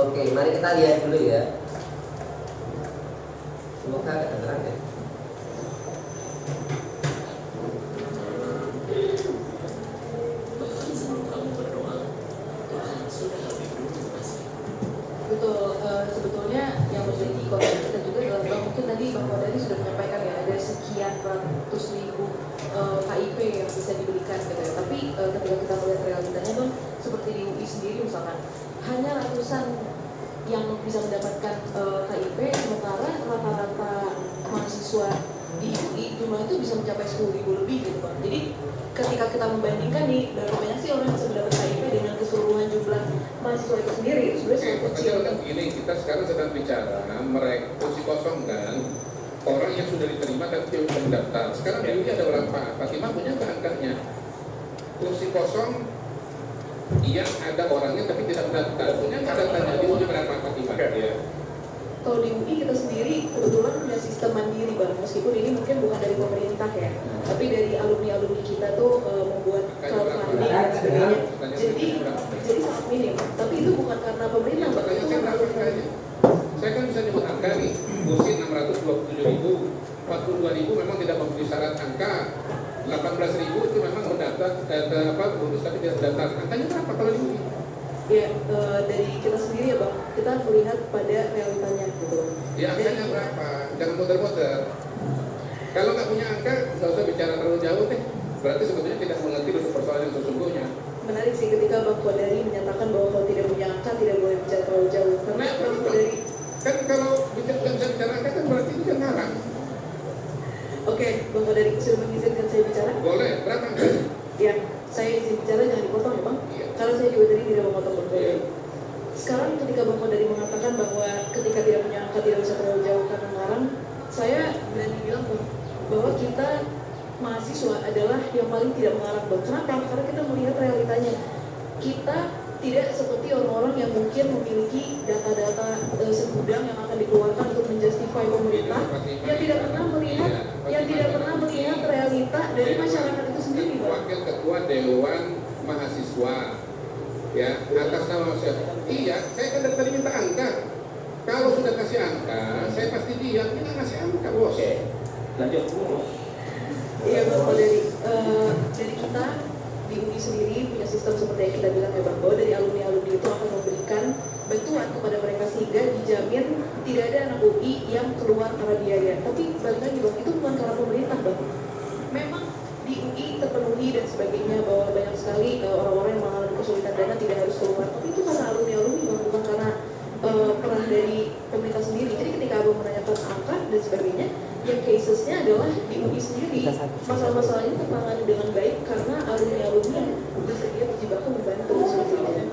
Oke, mari kita lihat dulu ya. Semoga kedengeran ya. Betul, sebetulnya yang menjadi concern kita juga adalah mungkin tadi Bang Kodari sudah menyampaikan ya ada sekian ratus ribu KIP yang bisa diberikan gitu ya. Tapi ketika kita melihat realitanya Bang, seperti di UI sendiri misalkan hanya ratusan yang bisa mendapatkan KIP, sementara rata-rata mahasiswa di UI jumlah itu bisa mencapai 10.000 lebih gitu Bang. Jadi ketika kita membandingkan nih berapa banyak sih orang yang bisa mendapat KIP dengan keseluruhan jumlah mahasiswa itu sendiri, itu sebenarnya sangat kecil. Kan begini, kita sekarang sedang bicara mereka kursi kosong kan, orang yang sudah diterima tapi belum mendaftar. Sekarang di UI ada berapa? Fatimah punya nggak angkanya? Kursi kosong yang ada orangnya tapi tidak mendaftar. Punya nggak datanya di UI berapa Fatimah? Ya. Kalau di UI kita sendiri kebetulan punya sistem mandiri Bang, meskipun ini mungkin bukan dari pemerintah ya, tapi dari alumni-alumni kita tuh membuat crowdfunding dan sebagainya. Jadi sangat minim. Tapi itu bukan karena pemerintah Bang, itu karena saya kan bisa nyebut angka nih, kursi 627.000, 42.000 memang tidak memenuhi syarat angka, 18.000 itu memang mendaftar lulus tapi tidak mendaftar. Angkanya berapa kalau di UI? Ya, dari kita sendiri ya Bang, kita melihat pada realitanya gitu. Ya angkanya berapa? Jangan muter-muter. Kalau nggak punya angka, nggak usah bicara terlalu jauh deh. Berarti sebetulnya tidak mengerti untuk persoalan yang sesungguhnya. Menarik sih ketika Bang Kodari menyatakan bahwa kalau tidak punya angka tidak boleh bicara terlalu jauh. Karena Bang Kodari kan kalau nggak bisa bicara angka kan berarti itu kan ngarang. Oke, Bang Kodari sudah mengizinkan saya bicara? Boleh, berapa angkanya? Ya, saya izin bicara jangan dipotong ya Bang. Iya. Karena saya juga tadi tidak memotong Bang Kodari. Sekarang ketika Bang Kodari mengatakan bahwa ketika tidak punya angka tidak bisa terlalu jauh karena ngarang, saya berani bilang bahwa kita mahasiswa adalah yang paling tidak mengarang Bang. Kenapa? Karena kita melihat realitanya. Kita tidak seperti orang-orang yang mungkin memiliki data-data segudang yang akan dikeluarkan untuk menjustify pemerintah yang tidak pernah melihat realita dari masyarakat itu sendiri Bang. Wakil Ketua Dewan Mahasiswa ya atas nama siapa? Iya, saya kan dari tadi minta angka. Kalau sudah kasih angka, saya pasti diam. Ini nggak ngasih angka bos. Lanjut. Iya Bang Kodari, dari kita di UI sendiri punya sistem seperti yang kita bilang ya Bang, bahwa dari alumni-alumni itu akan memberikan bantuan kepada mereka sehingga dijamin tidak ada anak UI yang keluar karena biaya. Tapi balik lagi Bang, itu bukan karena pemerintah Bang. Memang di UI terpenuhi dan sebagainya bahwa banyak sekali orang-orang yang mengalami kesulitan dana tidak harus keluar. Tapi itu karena alumni-alumni Bang, bukan karena peran dari pemerintah sendiri. Jadi ketika Abang menanyakan angka dan sebagainya, yang casesnya adalah di UI sendiri masalah-masalahnya tertangani dengan baik karena alumni-alumni yang bersedia berjibaku membantu sebagainya.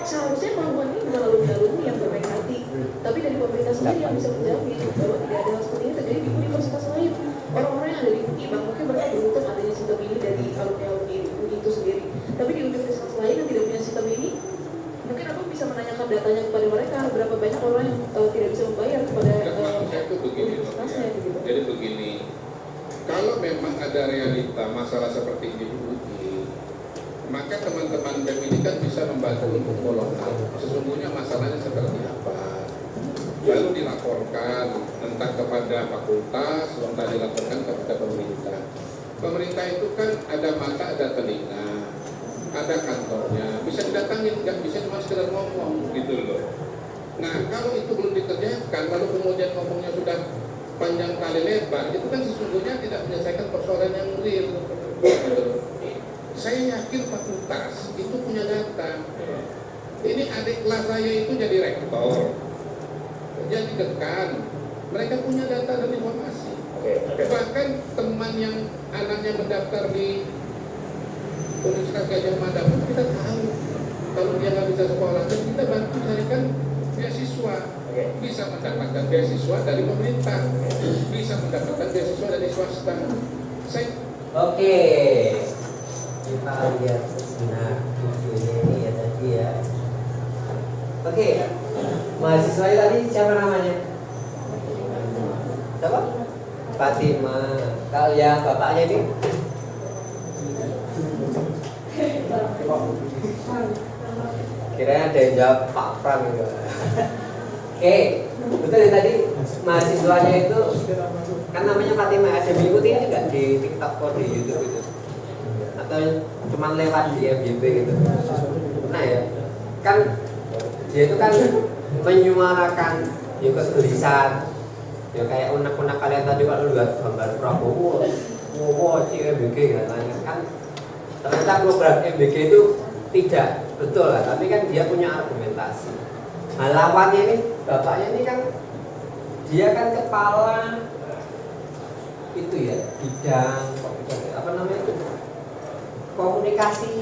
Seharusnya melakukan ini bukan alumni-alumni yang berbaik hati, tapi dari pemerintah sendiri yang bisa menjamin bahwa tidak ada hal seperti ini terjadi di universitas lain. Orang-orang yang ada di UI Bang, mungkin mereka beruntung adanya sistem ini dari alumni-alumni UI itu sendiri. Tapi di universitas lain yang tidak punya sistem ini, mungkin Abang bisa menanyakan datanya kepada mereka, berapa banyak orang yang tidak bisa membayar kepada Maksud saya itu begini, universitasnya gitu. jadi begini, memang ada realita masalah seperti ini diuji, maka teman-teman BEM ini kan bisa membantu untuk follow up sesungguhnya masalahnya seperti apa, lalu dilaporkan entah kepada fakultas, entah dilaporkan kepada pemerintah. Pemerintah itu kan ada mata, ada telinga, ada kantornya, bisa didatangin, nggak bisa cuma sekedar ngomong gitu loh. Nah kalau itu belum dikerjakan, lalu kemudian ngomongnya sudah panjang kali lebar, itu kan sesungguhnya tidak menyelesaikan persoalan yang real. Gitu. Saya yakin fakultas itu punya data. Ini adik kelas saya itu jadi rektor, jadi dekan, mereka punya data dan informasi. Bahkan teman yang anaknya mendaftar di Universitas Gajah Mada pun kita tahu kalau dia nggak bisa sekolah, dan kita bantu carikan beasiswa, bisa mendapatkan beasiswa dari pemerintah, bisa mendapatkan beasiswa dari swasta. Oke, kita lihat sejenak videonya ini ya tadi ya. Oke, mahasiswa tadi siapa namanya? Siapa? Fatima. Kalau yang bapaknya ini? Kira-kira ada yang jawab Pak Fran gitu. Oke, betul ya tadi mahasiswanya itu kan namanya Fatima. Ada mengikuti ini nggak di TikTok atau di YouTube itu? Atau cuma lewat di FYP gitu? Nah ya, kan dia itu kan menyuarakan ya kegelisahan. Ya kayak unek-unek kalian tadi kalau lihat gambar Prabowo, MBG kan ternyata program MBG itu tidak betul lah, tapi kan dia punya argumentasi. Nah lawannya ini, bapaknya ini kan dia kan kepala itu ya bidang apa namanya itu komunikasi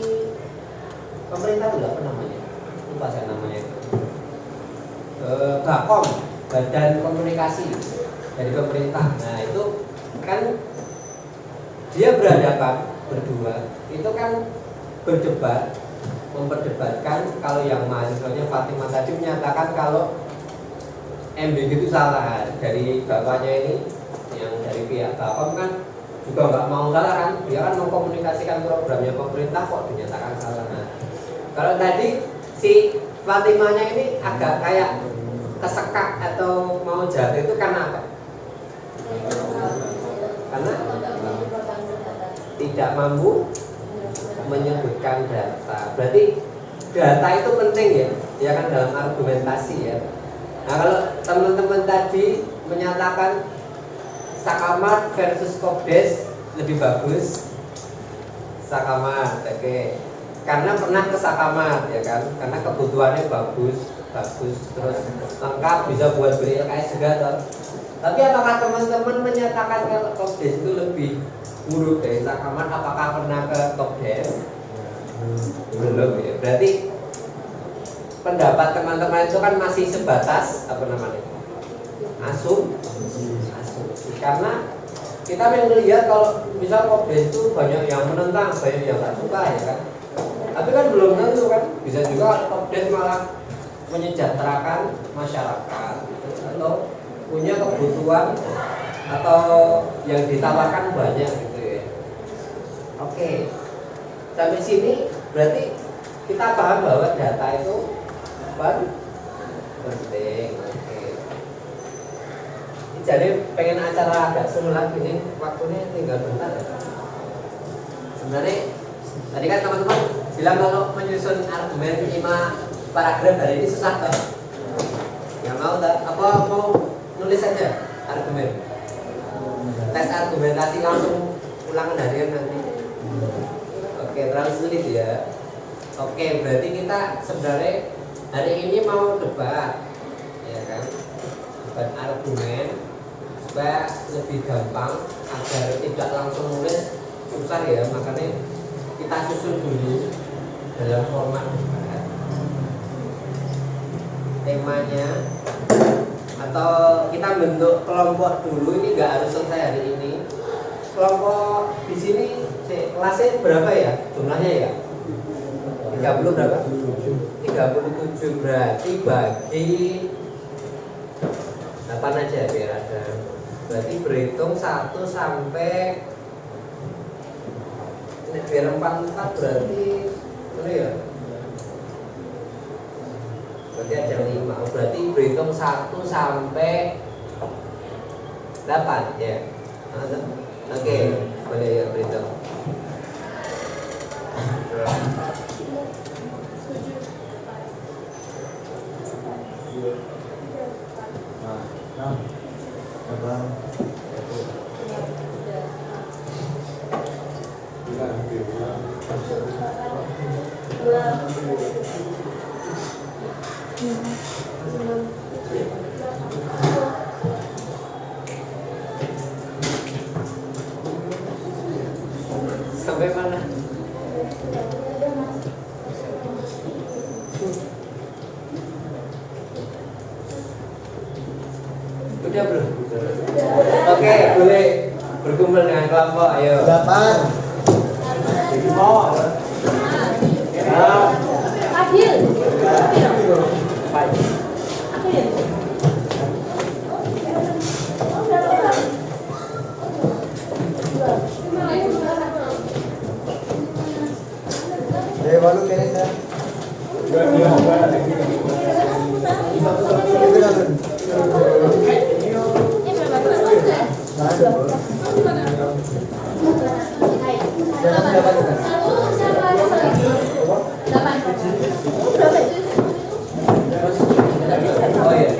pemerintah itu apa namanya? Lupa saya namanya itu. Bakom, Badan Komunikasi dari pemerintah. Nah itu kan dia berhadapan berdua, itu kan berdebat, memperdebatkan. Kalau yang mahasiswanya Fatima tadi menyatakan kalau MBG itu salah. Dari bapaknya ini yang dari pihak Bakom kan juga nggak mau salah kan, dia kan mengkomunikasikan programnya pemerintah kok dinyatakan salah. Nah kalau tadi si Fatimanya ini agak kayak kesekak atau mau jatuh itu karena apa? Karena tidak mampu menyebutkan data. Berarti data itu penting ya kan dalam argumentasi ya. Nah kalau teman-teman tadi menyatakan Sakamart versus Kopdes lebih bagus Sakamart, oke. Karena pernah ke Sakamart ya kan, karena kebutuhannya bagus terus lengkap, bisa buat beli LKS juga toh. Tapi apakah teman-teman menyatakan kalau Kopdes itu lebih buruk dari Sakamart? Apakah pernah ke Kopdes? Belum ya. Berarti pendapat teman-teman itu kan masih sebatas apa namanya? Asumsi. Karena kita melihat kalau misal Kopdes itu banyak yang menentang, banyak yang tak suka ya kan. Tapi kan belum tentu kan, bisa juga Kopdes malah menyejahterakan masyarakat atau punya kebutuhan atau yang ditawarkan banyak gitu ya. Oke, sampai sini berarti kita paham bahwa data itu penting. Oke. Jadi pengen acara agak seru lagi nih, waktunya tinggal bentar ya. Sebenarnya tadi kan teman-teman bilang kalau menyusun argumen 5 paragraf hari ini susah kan? Nggak mau tak? Apa mau nulis saja argumen? Tes argumentasi langsung ulangan harian nanti. Oke, terlalu sulit ya. Oke, berarti kita sebenarnya hari ini mau debat, ya kan? Debat argumen supaya lebih gampang agar tidak langsung nulis susah ya. Makanya kita susun dulu dalam format debat. Temanya atau kita bentuk kelompok dulu, ini nggak harus selesai hari ini. Kelompok di sini kelasnya berapa ya jumlahnya ya? 30 berapa? 37 berarti bagi 8 aja biar ada. Berarti berhitung 1 sampai biar 4 berarti ini ya. Berarti ada 5. Berarti berhitung 1 sampai 8 ya. Oke, boleh ya berhitung. Sampai mana? Udah belum? Oke, boleh berkumpul dengan kelompok. Ayo. 8. Adil. Walu kene ta. Oh iya.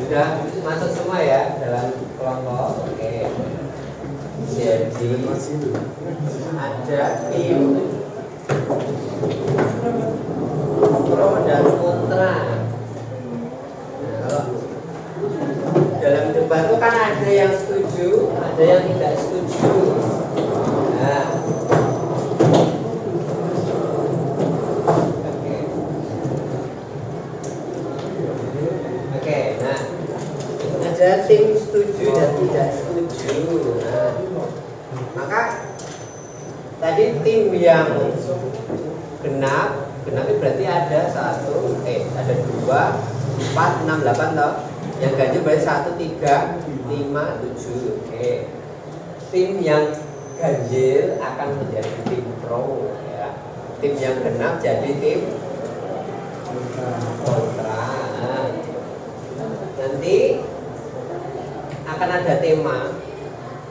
Sudah masuk semua ya dalam kelompok. Oke. Jadi ada tim pro dan kontra. Nah, kalau dalam debat itu kan ada yang setuju, ada yang tidak setuju. Nah, ada tim setuju dan tidak setuju. Nah, maka tadi tim yang genap itu berarti ada 2, 4, 6, 8 toh. Yang ganjil berarti 1, 3, 5, 7. Oke. Tim yang ganjil akan menjadi tim pro ya. Tim yang genap jadi tim kontra. Nah, nanti akan ada tema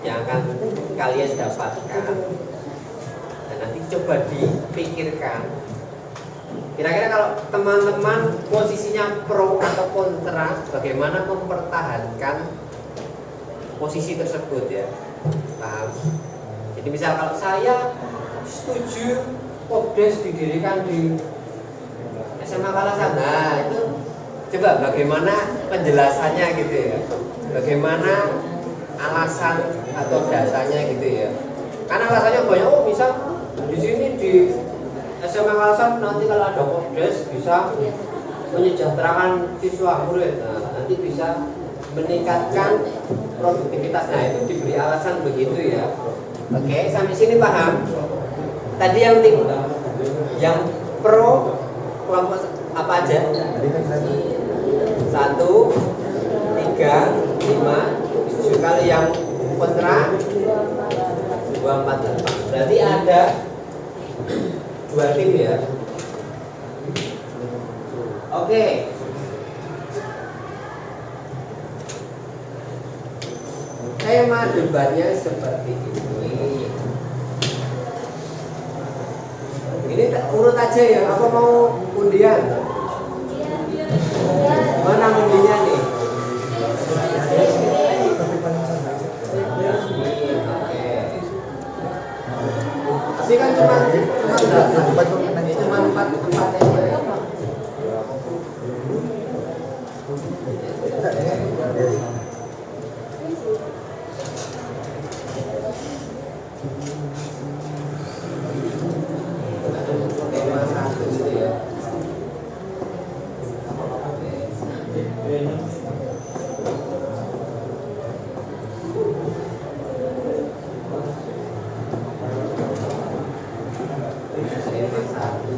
yang akan kalian dapatkan dan nanti coba dipikirkan kira-kira kalau teman-teman posisinya pro atau kontra, bagaimana mempertahankan posisi tersebut ya. Paham? Jadi misal kalau saya setuju Popdes didirikan di SMA Kalasan, nah itu coba bagaimana penjelasannya gitu ya. Bagaimana alasan atau dasarnya gitu ya. Karena alasannya banyak. Oh, misal di sini di SMA Kalasan nanti kalau ada Popdes bisa menyejahterakan siswa murid. Nah, nanti bisa meningkatkan produktivitas. Nah, itu diberi alasan begitu ya. Oke, sampai sini paham? Tadi yang tim yang pro kelompok apa aja? 1, 3, 5, 7. Kalau yang kontra 2, 4, 8. Berarti ada 2 tim ya. Oke. Tema debatnya seperti ini. Ini urut aja ya. Apa mau undian? Mana undinya nih? Tapi kan cuma Tema satu gitu ya. Tema satu,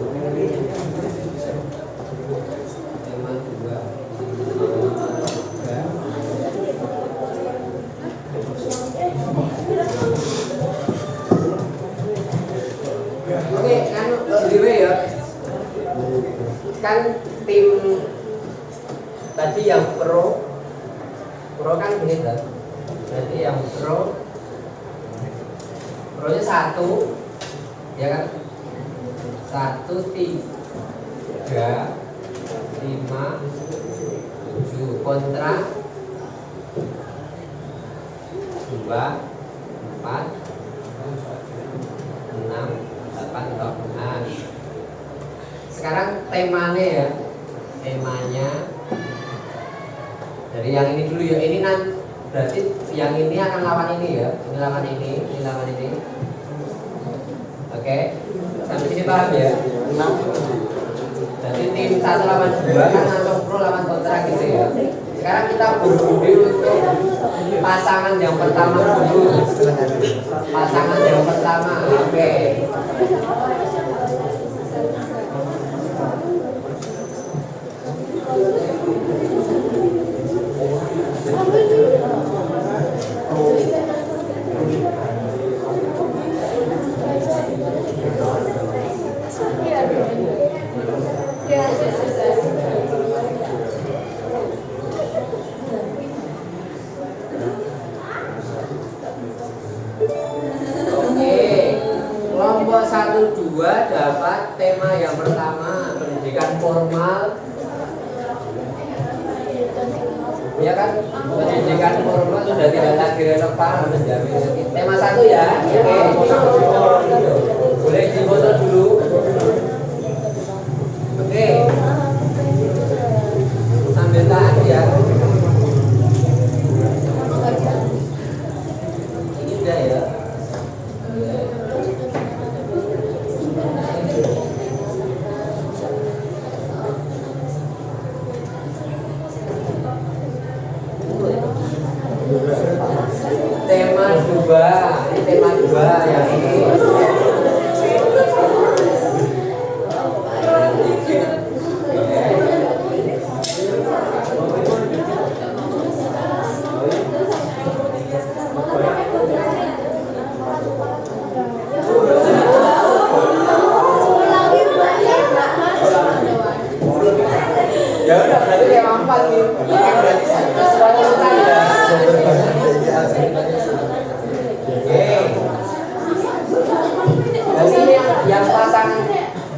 tema dua, oke, kan dhewe ya. Kan tim tadi yang pro kan gini kan. Jadi yang pro-nya 1 ya kan? 1, 3, 5, 7 kontra 2, 4, 6, 8 toh. Nah, sekarang temanya ya, temanya dari yang ini dulu ya. Ini nanti berarti yang ini akan lawan ini ya. Ini lawan ini lawan ini. Oke, sampai sini paham ya? Jadi tim 1 lawan 2 kan langsung pro lawan kontra gitu ya. Sekarang kita berundi untuk pasangan yang pertama dulu. Pasangan yang pertama, oke. Kelompok 1-2 dapat tema yang pertama, pendidikan formal. Ya kan, pendidikan formal sudah tidak lagi relevan menjamin. Tema 1 ya, oke. Boleh difoto dulu. Oke. Sambil tahan ya. Ini udah ya. Tema 2, ini tema 2 yang ini. Ya udah berarti tema 4 nih. Berarti sesuai urutan ya. Jadi yang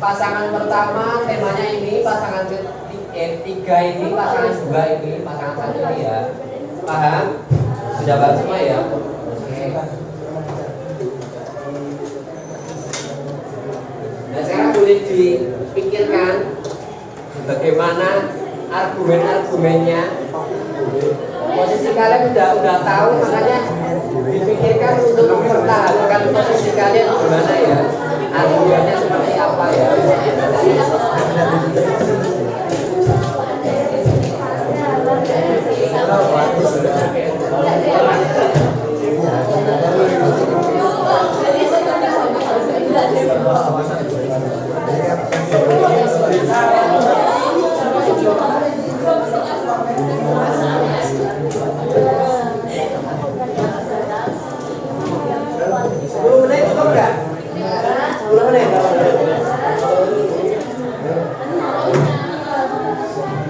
pasangan pertama temanya ini, pasangan ketiga ini, pasangan 2 ini, pasangan 1 ini ya. Paham? Sudah paham semua ya? Oke. Nah sekarang boleh dipikirkan bagaimana argumen-argumennya. Posisi kalian udah tahu, makanya dipikirkan untuk mempertahankan posisi kalian gimana ya, argumennya seperti apa ya.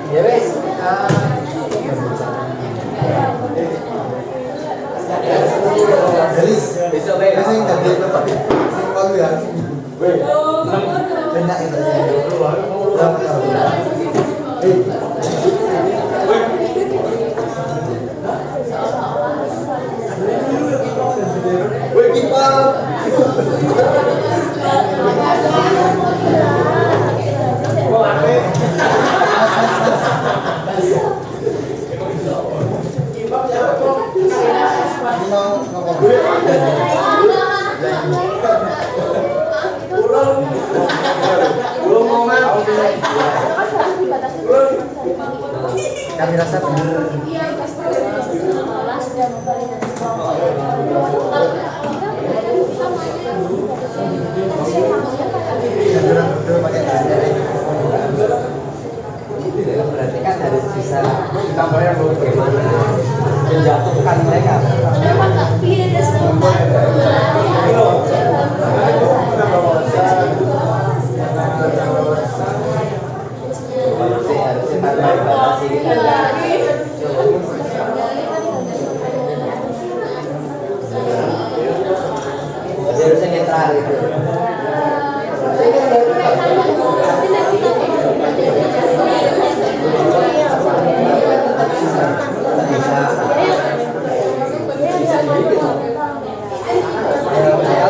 Ya wes. Besok besok sing dadi sing kon ya. Benak itu. Woi kita. kami rasa benar. sekolah sudah memvalidasi Berarti kan harus bisa kita bagaimana menjatuhkan mereka. Harusnya netral itu. Kalau mereka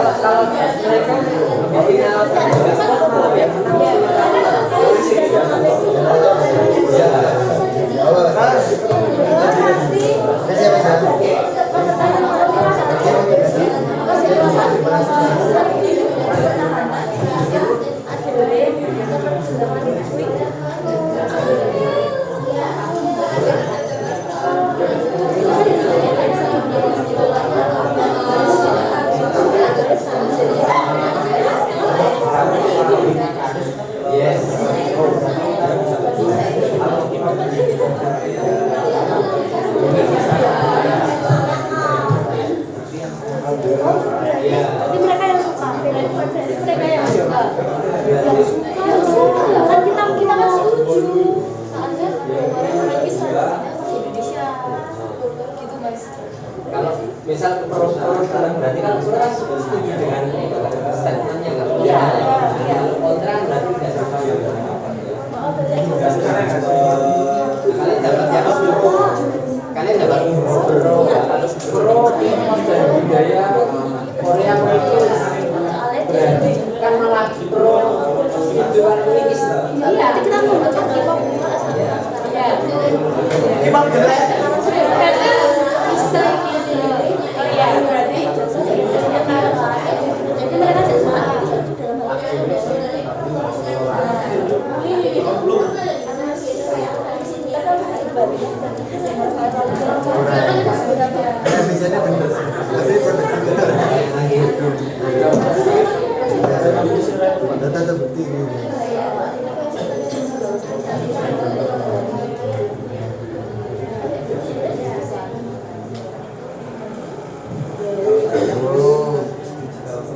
kalau misal poros berarti kan sudah setuju dengan statementnya kan? Kalau kontra berarti tidak setuju. Kalian dapat pro dan budaya Korea itu berarti kan malah pro tujuan unikis. Nanti kita mau baca K-pop K-pop jelek. bisa ya berarti jadi mereka tidak Misalnya bener, tapi data terbukti ini.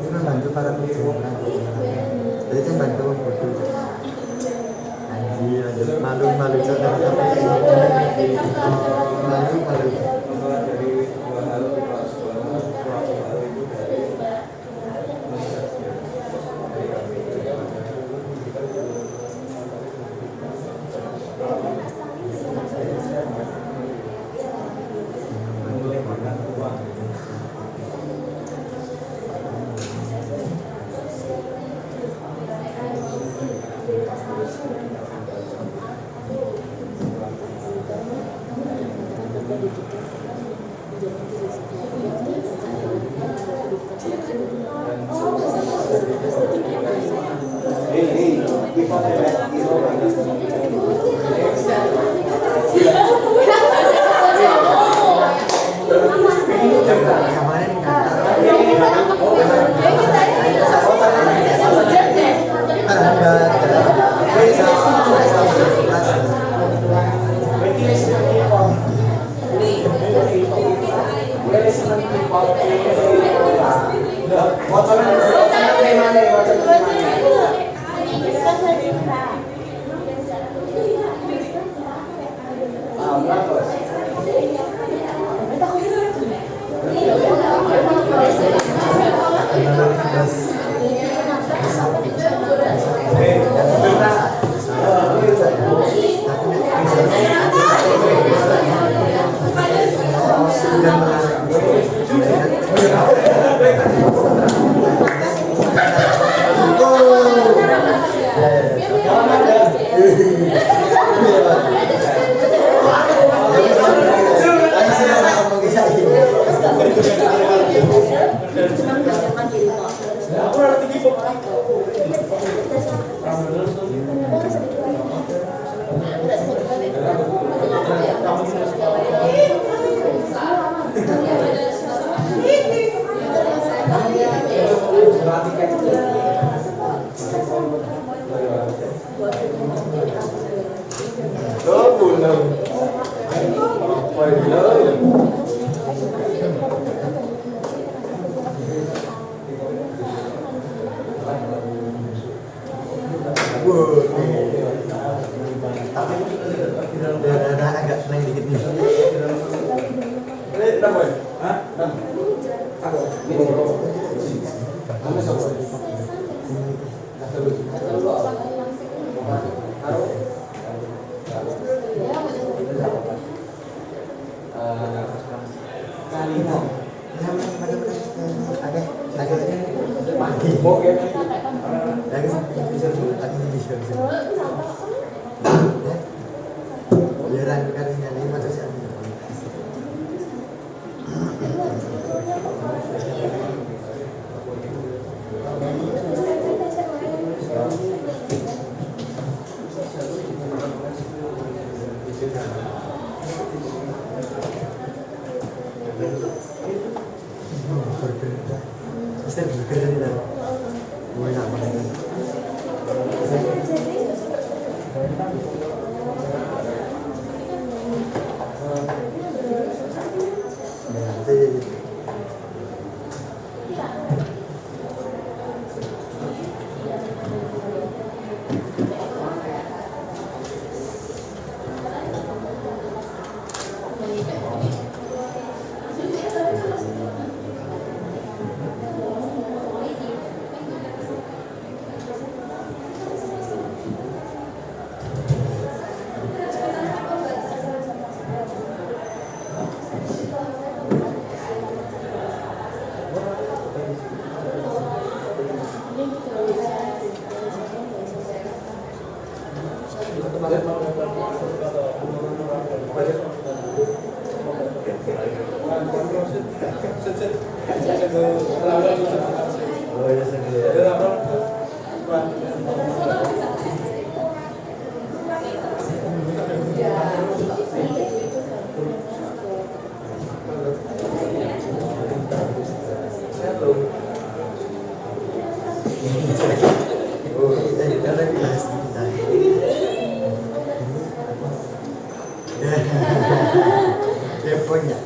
Ini bantu para pejuang. Jadi saya bantu membantu. Malu Ada agak seneng dikit nih. Deponya.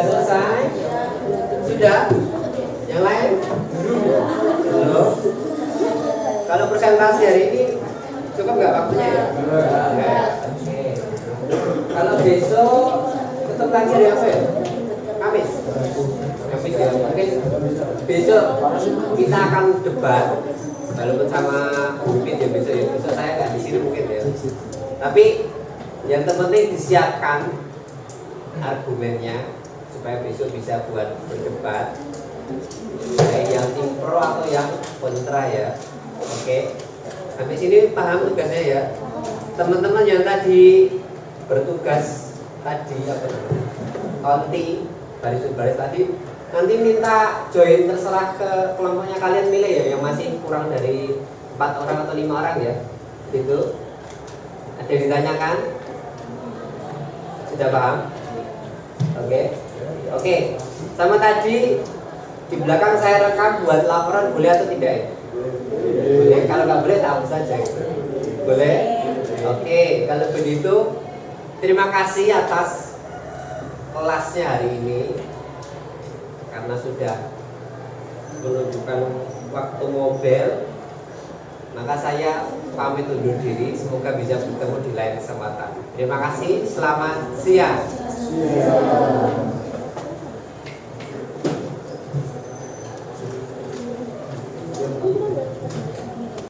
selesai? Sudah? Yang lain? Belum? Kalau presentasi hari ini cukup nggak waktunya ya? Oke. Kalau besok tetap lagi hari apa ya? Kamis. Kamis ya. Mungkin besok kita akan debat, walaupun sama Bupit ya besok ya. Besok saya nggak di sini mungkin ya. Tapi yang terpenting disiapkan argumennya supaya besok bisa buat berdebat, baik yang tim pro atau yang kontra ya. Oke. Sampai sini paham tugasnya ya. Teman-teman yang tadi bertugas tadi apa namanya? Konti baris tadi nanti minta join, terserah ke kelompoknya kalian milih ya, yang masih kurang dari 4 orang atau 5 orang ya. Gitu. Ada yang ditanyakan? Sudah paham? Oke. Oke. Sama tadi di belakang saya rekam buat laporan, boleh atau tidak ya? Boleh. Kalau nggak boleh tahu saja. Boleh? Oke. Kalau begitu terima kasih atas kelasnya hari ini, karena sudah menunjukkan waktu mobil, maka saya pamit undur diri. Semoga bisa bertemu di lain kesempatan. Terima kasih, selamat siang.